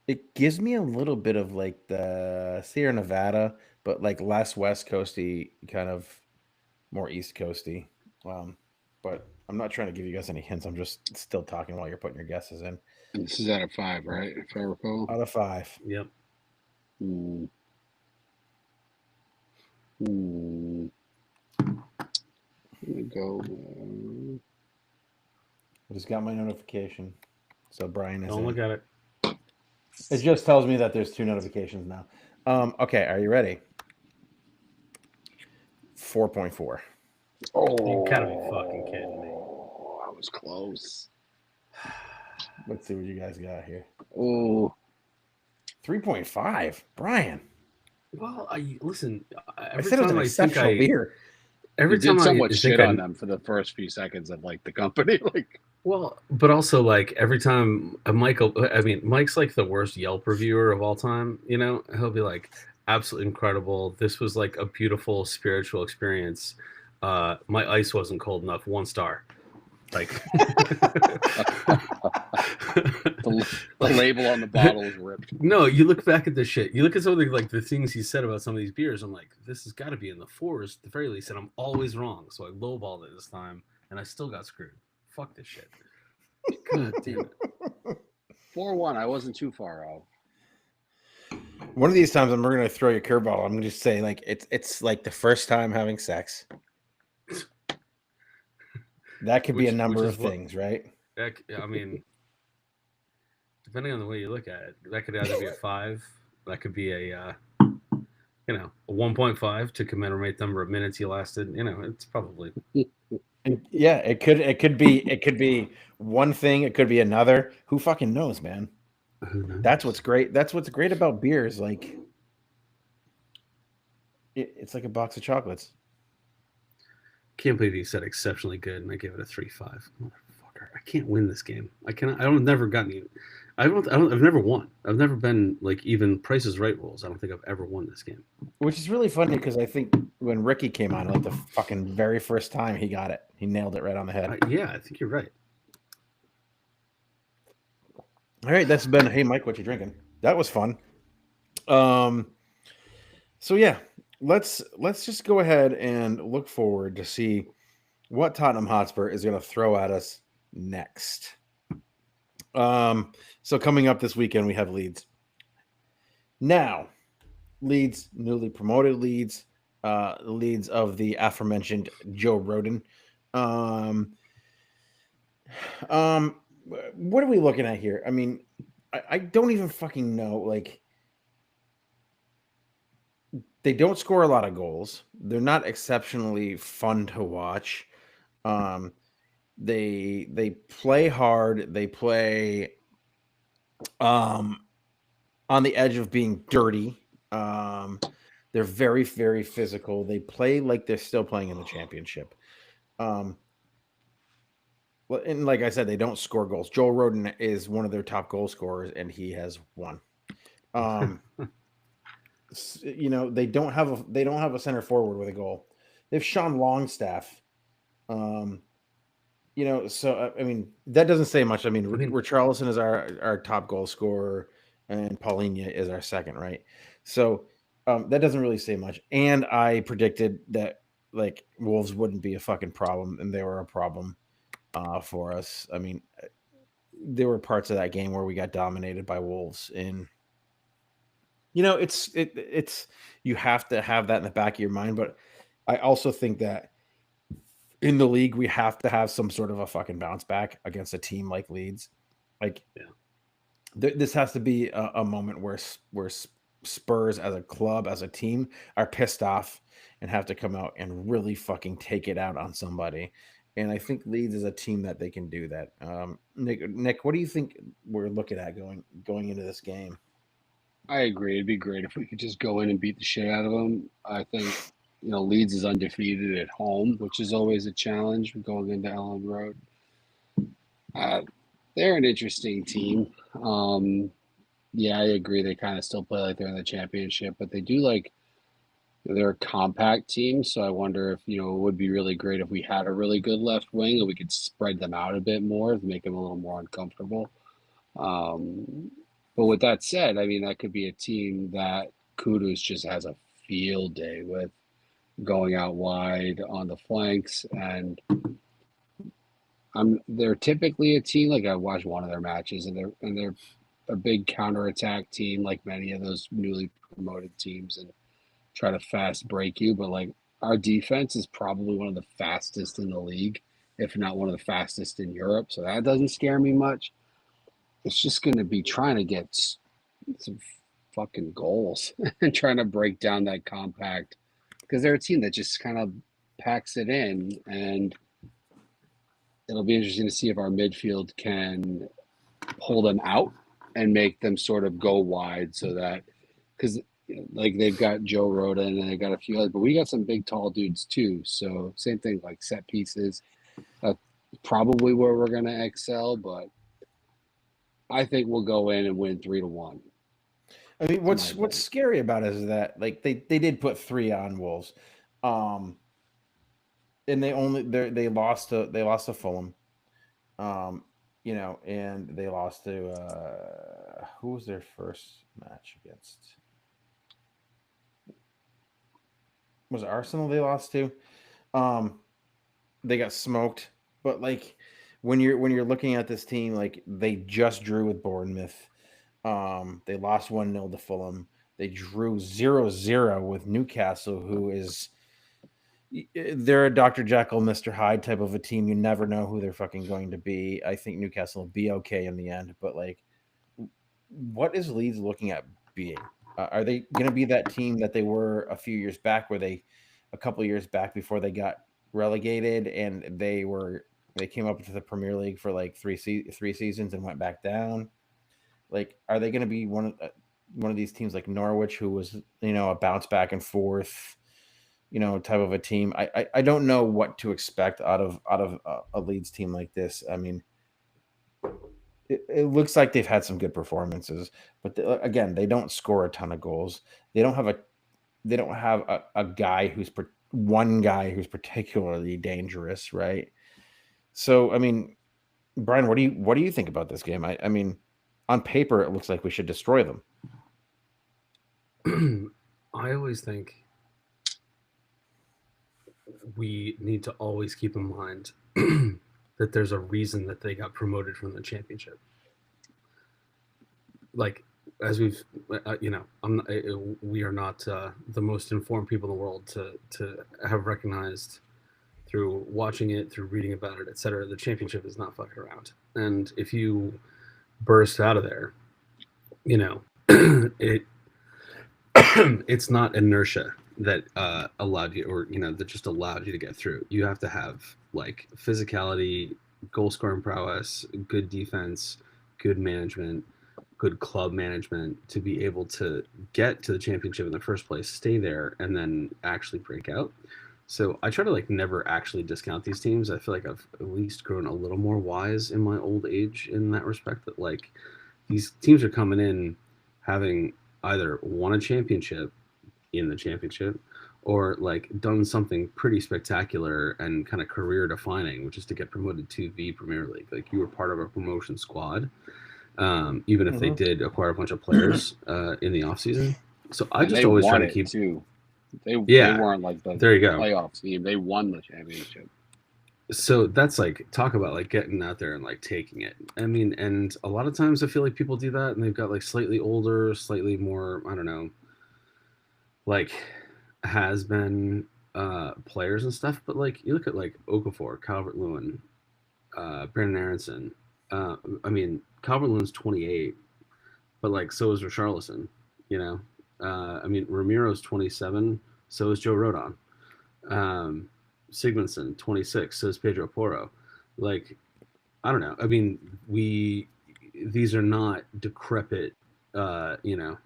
It gives me a little bit of like the Sierra Nevada, but like less West Coasty, kind of more East Coasty. But I'm not trying to give you guys any hints. I'm just still talking while you're putting your guesses in. And this is out of 5, right? If I recall. Out of 5. Yep. Hmm. Let me go. I just got my notification. So Brian is Don't in. look at it. It just tells me that there's 2 notifications now. Okay, are you ready? 4.4. Oh, You gotta be fucking kidding me. I was close. Let's see what you guys got here. Oh, 3.5. Brian. Well, listen. I said it was an exceptional beer. Every you time did somewhat I shit think on them for the first few seconds of like the company. Like, well, but also like every time Mike's like the worst Yelp reviewer of all time. You know, he'll be like, absolutely incredible. This was like a beautiful spiritual experience. My ice wasn't cold enough. 1 star. Like the label on the bottle is ripped. No, you look back at this shit. You look at some of the things he said about some of these beers. I'm like, this has got to be in the 4s at the very least, and I'm always wrong. So I lowballed it this time, and I still got screwed. Fuck this shit. God damn it. 4-1. I wasn't too far off. One of these times, I'm going to throw you a curveball. I'm going to just say, like, it's like the first time having sex. That could be a number of things, right? I mean, depending on the way you look at it, that could either be a 5. That could be a 1.5 to commemorate the number of minutes you lasted. You know, it's probably. Yeah, it could be one thing. It could be another. Who fucking knows, man? Who knows? That's what's great. That's what's great about beer is like it's like a box of chocolates. Can't believe you said exceptionally good, and I gave it a 3.5. Motherfucker, I can't win this game. I cannot. I've never gotten. I've never won. I've never been like even Price is Right rules. I don't think I've ever won this game. Which is really funny because I think when Ricky came on, like the fucking very first time he got it, he nailed it right on the head. Yeah, I think you're right. All right, that's been Hey Mike, what you drinking? That was fun. So yeah, let's just go ahead and look forward to see what Tottenham Hotspur is going to throw at us next. So coming up this weekend, we have Leeds. Now, Leeds, newly promoted Leeds, Leeds of the aforementioned Joe Rodon. What are we looking at here? I mean, I don't even fucking know. Like, they don't score a lot of goals. They're not exceptionally fun to watch. They play hard. They play on the edge of being dirty. They're very, very physical. They play like they're still playing in the championship. Um, and like I said, they don't score goals. Joel Roden is one of their top goal scorers, and he has one. They don't have a center forward with a goal. They have Sean Longstaff. So I mean that doesn't say much. I mean, Richarlison is our top goal scorer, and Paulinho is our second, right? So that doesn't really say much. And I predicted that like Wolves wouldn't be a fucking problem, and they were a problem for us. I mean, there were parts of that game where we got dominated by Wolves, and it's you have to have that in the back of your mind. But I also think that in the league, we have to have some sort of a fucking bounce back against a team like Leeds. Like, this has to be a moment where Spurs as a club, as a team, are pissed off and have to come out and really fucking take it out on somebody. And I think Leeds is a team that they can do that. Nick, what do you think we're looking at going into this game? I agree. It'd be great if we could just go in and beat the shit out of them. I think, Leeds is undefeated at home, which is always a challenge going into Ellen Road. They're an interesting team. Yeah, I agree. They kind of still play like they're in the championship, but they do they're a compact team. So I wonder if, it would be really great if we had a really good left wing and we could spread them out a bit more to make them a little more uncomfortable. But with that said, I mean, that could be a team that Kudus just has a field day with, going out wide on the flanks. And they're typically a team, like I watched one of their matches, and they're a big counterattack team, like many of those newly promoted teams, and try to fast break you. But like our defense is probably one of the fastest in the league, if not one of the fastest in Europe. So that doesn't scare me much. It's just going to be trying to get some fucking goals and trying to break down that compact, because they're a team that just kind of packs it in. And it'll be interesting to see if our midfield can pull them out and make them sort of go wide, so that, because like they've got Joe Roden and they've got a few others, but we got some big tall dudes too. So same thing, like set pieces, probably where we're going to excel. But I think we'll go in and win 3-1. I mean, what's scary about it is that like they did put 3 on Wolves, and they lost to Fulham, and they lost to who was their first match against? Was it Arsenal they lost to? They got smoked, but like when you're looking at this team, like they just drew with Bournemouth. They lost 1-0 to Fulham. They drew 0-0 with Newcastle, who is they're a Dr. Jekyll, Mr. Hyde type of a team. You never know who they're fucking going to be. I think Newcastle will be okay in the end, but like, what is Leeds looking at being? Are they going to be that team that they were a few years back, a couple of years back before they got relegated, and they came up to the Premier League for like three seasons and went back down? Like, are they going to be one of these teams like Norwich, who was a bounce back and forth, type of a team? I don't know what to expect out of a Leeds team like this. I mean, it looks like they've had some good performances, but again, they don't score a ton of goals. They don't have a guy one guy who's particularly dangerous, right? So, I mean, Brian, what do you think about this game? I mean, on paper, it looks like we should destroy them. I always think we need to always keep in mind that there's a reason that they got promoted from the championship. Like, as we've, we are not the most informed people in the world to have recognized through watching it, through reading about it, etc. The championship is not fucking around. And if you burst out of there, it's not inertia that allowed you, or that just allowed you to get through. You have to have like physicality, goal scoring prowess, good defense, good management, good club management to be able to get to the championship in the first place, stay there, and then actually break out. So I try to like never actually discount these teams. I feel like I've at least grown a little more wise in my old age in that respect, that like these teams are coming in having either won a championship in the championship or like done something pretty spectacular and kind of career defining, which is to get promoted to the Premier League. Like you were part of a promotion squad, even if they did acquire a bunch of players in the offseason. So I just always try to keep too. They weren't like the there you go. playoff team. They won the championship. So that's like talk about like getting out there and like taking it. I mean, and a lot of times I feel like people do that and they've got like slightly older, slightly more, I don't know, like has been players and stuff. But like you look at like Okafor, Calvert-Lewin, Brandon Aronson. I mean, Calvert-Lewin's 28, but like so is Richarlison, you know. I mean, Ramiro's 27, so is Joe Rodon. Sigmundsson, 26, so is Pedro Porro. Like, I don't know. I mean, these are not decrepit, you know,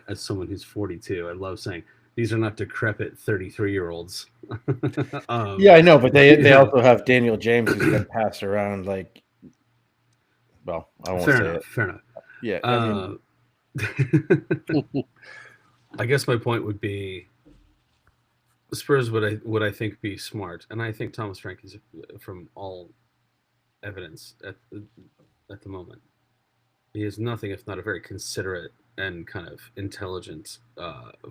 as someone who's 42, I love saying these are not decrepit 33-year-olds. Yeah, I know, but they also have Daniel James who's been passed around like, well, I won't say it. Fair enough. Yeah. I mean, I guess my point would be Spurs would I think be smart, and I think Thomas Frank is, from all evidence at the moment, he is nothing if not a very considerate and kind of intelligent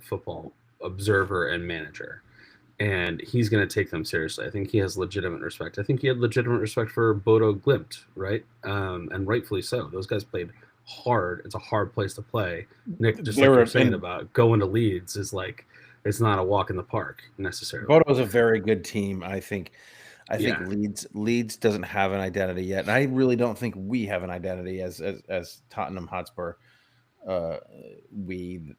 football observer and manager, and he's going to take them seriously. I think he has legitimate respect. I think he had legitimate respect for Bodo Glimt, right? And rightfully so. Those guys played hard. It's a hard place to play. Nick, just like you're saying about going to Leeds is like, it's not a walk in the park necessarily. Bodo's a very good team. I think Leeds doesn't have an identity yet, and I really don't think we have an identity as Tottenham Hotspur. I think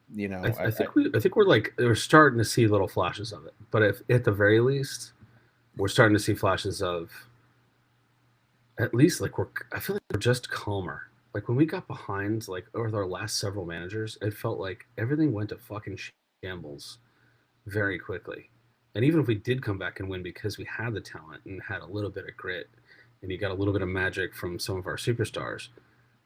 we're starting to see little flashes of it, but if at the very least we're starting to see flashes of at least like I feel like we're just calmer. Like when we got behind, like over our last several managers, it felt like everything went to fucking shambles very quickly. And even if we did come back and win because we had the talent and had a little bit of grit and you got a little bit of magic from some of our superstars,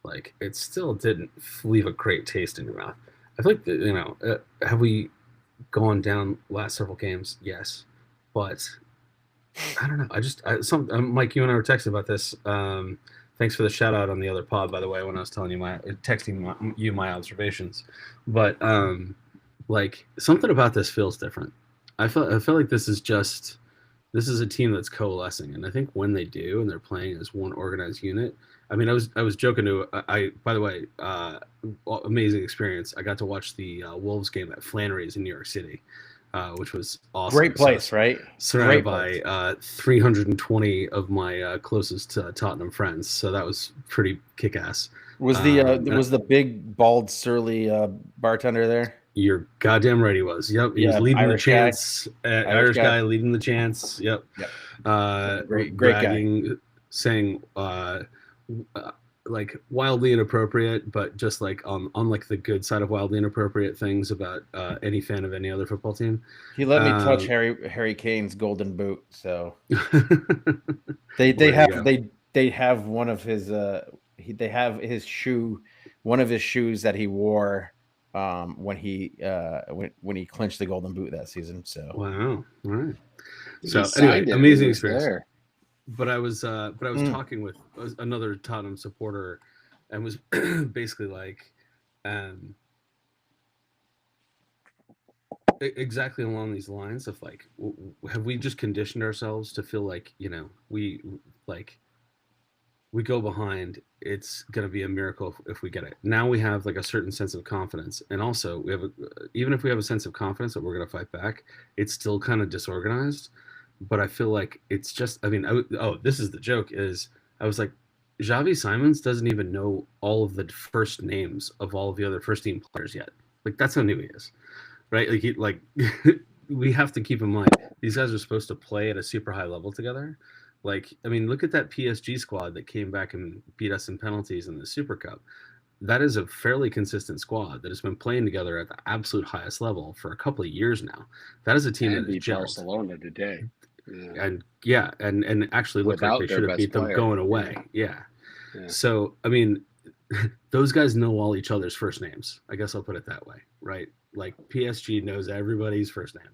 like it still didn't leave a great taste in your mouth. I feel like, you know, have we gone down last several games? Yes. But I don't know. Mike, you and I were texting about this. Thanks for the shout out on the other pod, by the way, when I was telling you my observations. But like something about this feels different. I feel like this is a team that's coalescing, and I think when they do and they're playing as one organized unit. I mean, I was joking to by the way, amazing experience. I got to watch the Wolves game at Flannery's in New York City, which was awesome. Great place, right? Surrounded by 320 of my closest Tottenham friends, so that was pretty kick-ass. Was the big bald surly bartender there? You're goddamn right he was. Yep, he was leading Irish the chants. Irish guy leading the chants. Yep. Great bragging, guy. Saying like wildly inappropriate, but just like on like the good side of wildly inappropriate things about any fan of any other football team. He let me touch Harry Kane's golden boot, so they have one of his they have his shoe, one of his shoes that he wore when he clinched the golden boot that season. So wow, all right. So anyway, amazing experience. There. But I was talking with another Tottenham supporter, and was basically like, exactly along these lines of like, have we just conditioned ourselves to feel like, you know, we go behind, it's going to be a miracle if we get it. Now we have like a certain sense of confidence. And also we have even if we have a sense of confidence that we're going to fight back, it's still kind of disorganized. But I feel like it's just, I mean, this is the joke is I was like, Xavi Simons doesn't even know all of the first names of all of the other first team players yet. Like that's how new he is, right? Like we have to keep in mind, these guys are supposed to play at a super high level together. Like, I mean, look at that PSG squad that came back and beat us in penalties in the Super Cup. that is a fairly consistent squad that has been playing together at the absolute highest level for a couple of years now. That is a team And that has beat gelled. Barcelona today. Yeah. And actually looked like Without they their should have best beat them player. going away. Yeah. Yeah. So, I mean, those guys know all each other's first names. I guess I'll put it that way, right? Like PSG knows everybody's first name.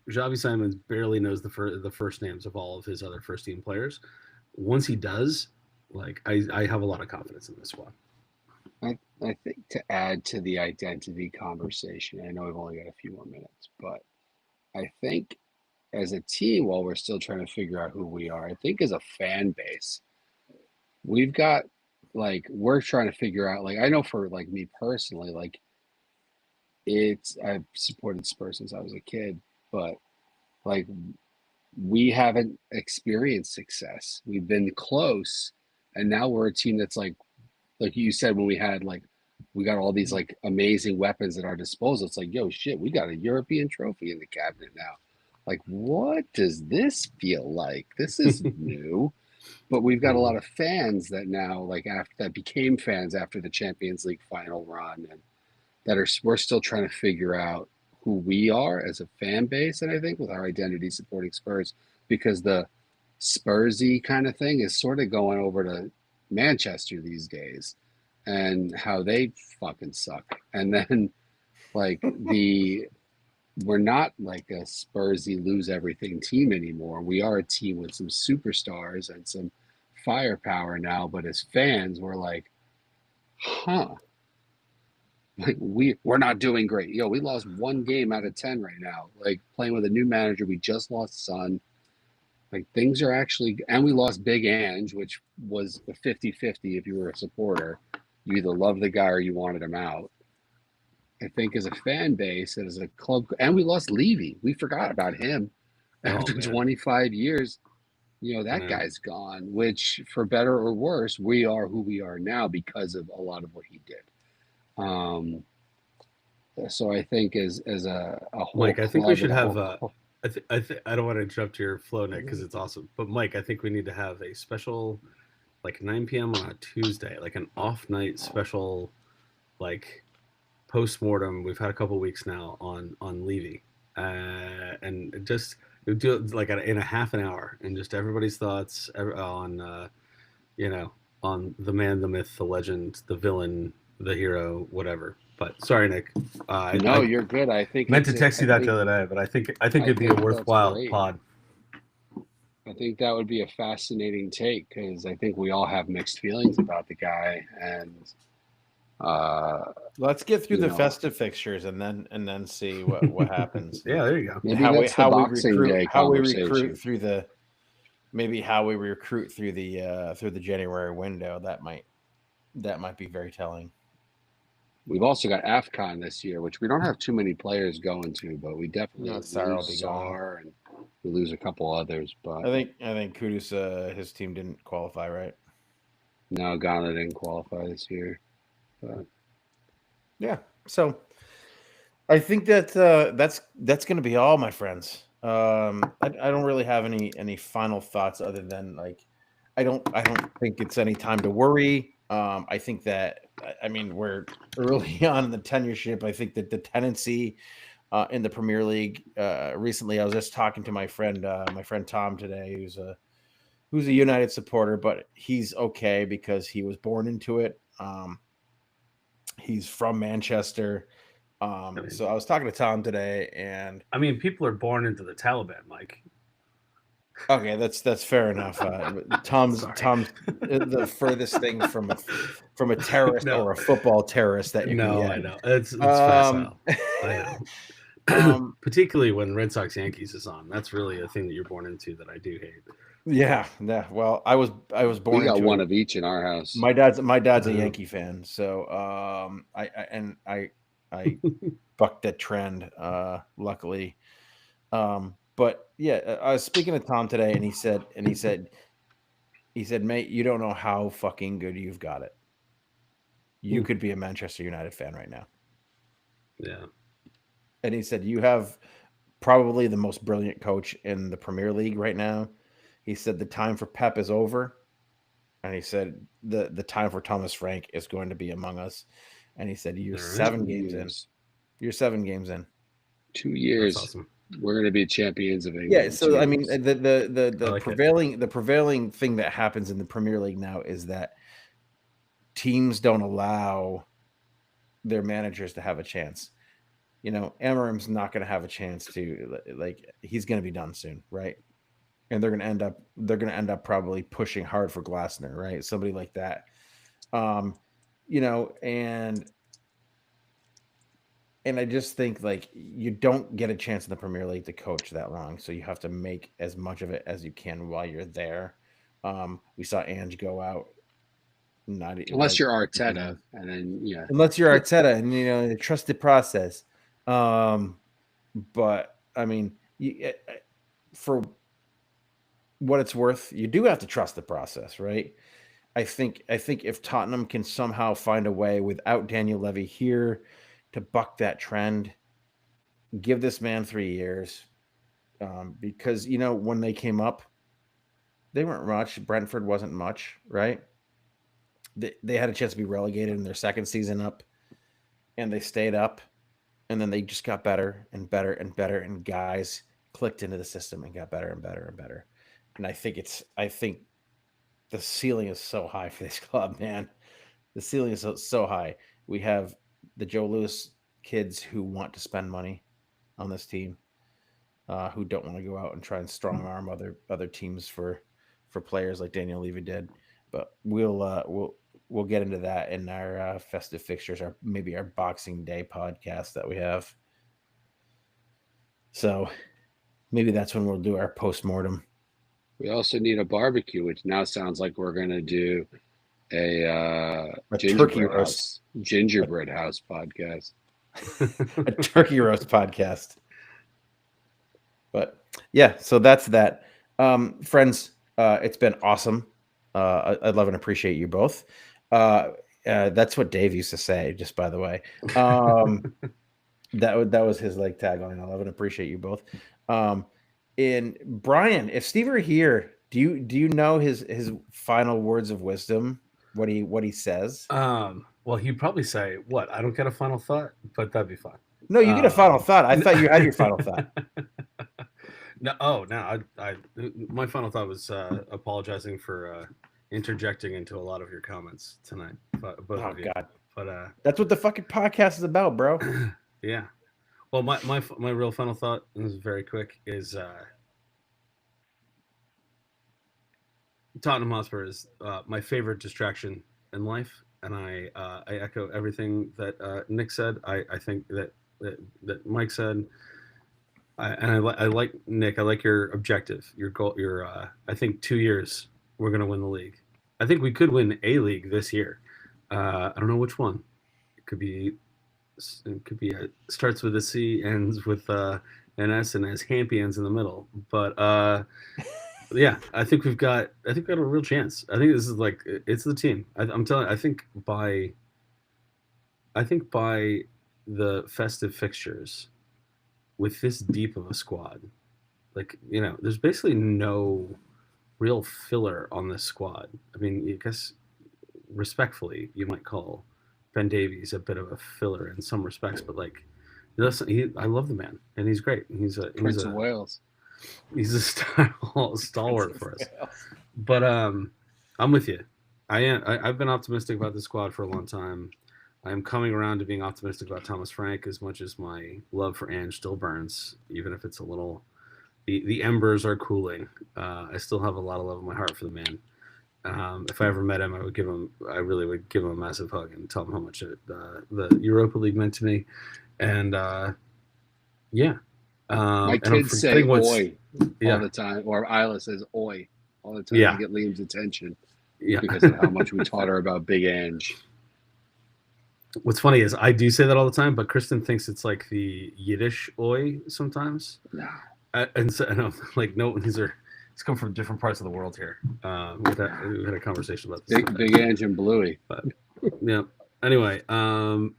Xavi Simons barely knows the first names of all of his other first team players. Once he does, like I have a lot of confidence in this squad. I think to add to the identity conversation, I know we've only got a few more minutes, but I think as a team, while we're still trying to figure out who we are, I think as a fan base, we've got like we're trying to figure out like I know for like me personally, like I've supported Spurs since I was a kid, but like we haven't experienced success. We've been close, and now we're a team that's like you said when we had like we got all these like amazing weapons at our disposal. It's like, yo, shit, we got a European trophy in the cabinet now. Like, what does this feel like? This is new. But we've got a lot of fans that now, like after that, became fans after the Champions League final run, and we're still trying to figure out who we are as a fan base. And I think with our identity supporting Spurs, because the Spursy kind of thing is sort of going over to Manchester these days, and how they fucking suck. And then like we're not like a Spursy lose everything team anymore. We are a team with some superstars and some firepower now, but as fans, we're like, huh. Like we're not doing great. Yo, we lost 1 game out of 10 right now. Like playing with a new manager, we just lost Son. Like things are actually, and we lost Big Ange, which was a 50-50 if you were a supporter. You either love the guy or you wanted him out. I think as a fan base and as a club, and we lost Levy. We forgot about him after 25 years. You know, that guy's gone, which for better or worse, we are who we are now because of a lot of what he did. So I think as a whole Mike, I think we should have I don't want to interrupt your flow, Nick, because it's awesome. But Mike, I think we need to have a special like 9 p.m. on a Tuesday, like an off night special, like post-mortem. We've had a couple weeks now on Levy, and just do it like in a half an hour, and just everybody's thoughts on on the man, the myth, the legend, the villain, the hero, whatever. But sorry, Nick. No, you're good. I think meant to text you that the other day, but I think it'd be a worthwhile pod. I think that would be a fascinating take because I think we all have mixed feelings about the guy, and let's get through the festive fixtures and then see what happens. Yeah, there you go. Maybe how we recruit through the how we recruit through the January window. That might be very telling. We've also got AFCON this year, which we don't have too many players going to, but we definitely lose Sarr and we lose a couple others. But I think Kudus, his team didn't qualify, right? No, Ghana didn't qualify this year. But yeah, so I think that that's going to be all, my friends. I don't really have any final thoughts other than like I don't think it's any time to worry. I think that we're early on in the tenureship. I think that the tendency in the Premier League recently, I was just talking to my friend Tom today, who's a United supporter, but he's okay because he was born into it. He's from Manchester. So I was talking to Tom today, and people are born into the Taliban, Mike. Okay, that's fair enough. Tom's the furthest thing from a terrorist or a football terrorist that you can get. I know it's facile. I know. Particularly when Red Sox Yankees is on. That's really a thing that you're born into that I do hate. Yeah. Well, I was born. We got one of each in our house. My dad's a Yankee fan, so I bucked that trend. Luckily, but yeah, I was speaking to Tom today, and he said, mate, you don't know how fucking good you've got it. You could be a Manchester United fan right now. Yeah. And he said, you have probably the most brilliant coach in the Premier League right now. He said the time for Pep is over. and he said the time for Thomas Frank is going to be among us. And he said, "You're All right. 7 2 games in. years. You're 7 games in." 2 That's years. awesome. We're going to be champions of England. Yeah. in So 2 I mean, years. the I like it. prevailing thing that happens in the Premier League now is that teams don't allow their managers to have a chance. You know, Amarim's not going to have a chance to, like, he's going to be done soon, right? And they're going to end up probably pushing hard for Glasner, right? Somebody like that. You know, and I just think, like, you don't get a chance in the Premier League to coach that long, so you have to make as much of it as you can while you're there. We saw Ange go out. Unless you're Arteta, and then unless you're Arteta, and you know, trust the process. But I mean, for what it's worth, you do have to trust the process, right? I think if Tottenham can somehow find a way without Daniel Levy here to buck that trend, give this man 3 years, because you know, when they came up, they weren't much. Brentford wasn't much, right? They had a chance to be relegated in their second season up, and they stayed up, and then they just got better and better and better, and guys clicked into the system and got better and better and better. And I think the ceiling is so high for this club, man. The ceiling is so high. We have the Joe Lewis kids who want to spend money on this team, who don't want to go out and try and strong arm other teams for players like Daniel Levy did. But we'll get into that in our festive fixtures, or maybe our Boxing Day podcast that we have. So maybe that's when we'll do our post-mortem. we also need a barbecue, which now sounds like we're going to do a turkey roast. Gingerbread house podcast. A turkey roast podcast. But yeah, so that's that. Friends, it's been awesome. I love and appreciate you both. That's what Dave used to say, just by the way. That was his like tagline. I love and appreciate you both. And Brian, if Steve were here, do you know his final words of wisdom? What he says? Well, he'd probably say, "What? I don't get a final thought," but that'd be fine. No, you get a final thought. I thought you had your final thought. No, I my final thought was apologizing for interjecting into a lot of your comments tonight. Both Oh of you. God, But that's what the fucking podcast is about, bro. yeah. Well, my real final thought, and this is very quick, is Tottenham Hotspur is my favorite distraction in life, and I echo everything that Nick said. I think that Mike said. I like Nick. I like your objective, your goal. I think 2 years we're going to win the league. I think we could win a league this year. I don't know which one. It could be starts with a C, ends with an S, and has Hampy ends in the middle. But yeah, I think we've got a real chance. I think this is like, it's the team. I'm telling you, I think by the festive fixtures, with this deep of a squad, like, you know, there's basically no real filler on this squad. I mean, I guess respectfully, you might call Ben Davies a bit of a filler in some respects, but like, I love the man, and he's great. He's Prince of Wales. He's a stalwart for us. But I'm with you. I've been optimistic about the squad for a long time. I'm coming around to being optimistic about Thomas Frank, as much as my love for Ange still burns, even if it's a little. The embers are cooling. I still have a lot of love in my heart for the man. If I ever met him, I really would give him a massive hug and tell him how much the Europa League meant to me. And yeah. My kids say "oi" all the time, or Isla says "oi" all the time to get Liam's attention. Yeah. Because of how much we taught her about Big Ange. What's funny is I do say that all the time, but Kristen thinks it's like the Yiddish "oi" sometimes. No. And so, and I'm like, no, it's come from different parts of the world here. We had a conversation about this. Big Ange and Bluey. But yeah. Anyway, come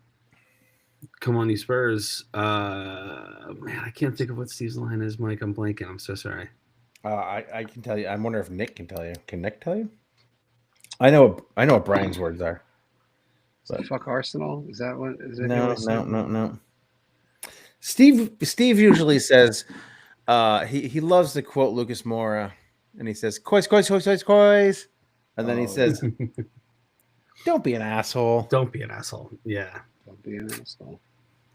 on, you Spurs. Man, I can't think of what Steve's line is, Mike. I'm blanking. I'm so sorry. I can tell you. I wonder if Nick can tell you. Can Nick tell you? I know what Brian's words are. But Fuck Arsenal. Is that what? Is it? no. Steve usually says he loves to quote Lucas Moura, and he says "Cois, and then he says, "Don't be an asshole." Don't be an asshole. Yeah. Don't be an asshole.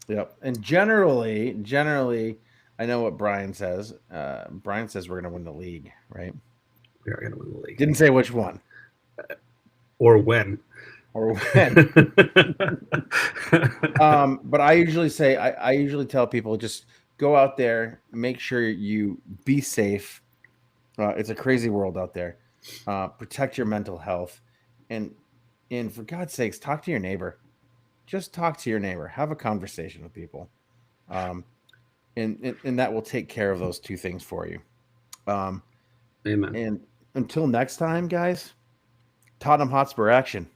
Yep. And generally, I know what Brian says. Brian says we're going to win the league, right? We are going to win the league. Didn't say which one or when. or when. But I usually say, I usually tell people just go out there, make sure you be safe. It's a crazy world out there. Protect your mental health, and for God's sakes, talk to your neighbor. Just talk to your neighbor. Have a conversation with people, and that will take care of those two things for you. Amen. And until next time, guys, Tottenham Hotspur action.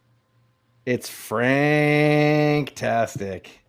It's Frank-tastic.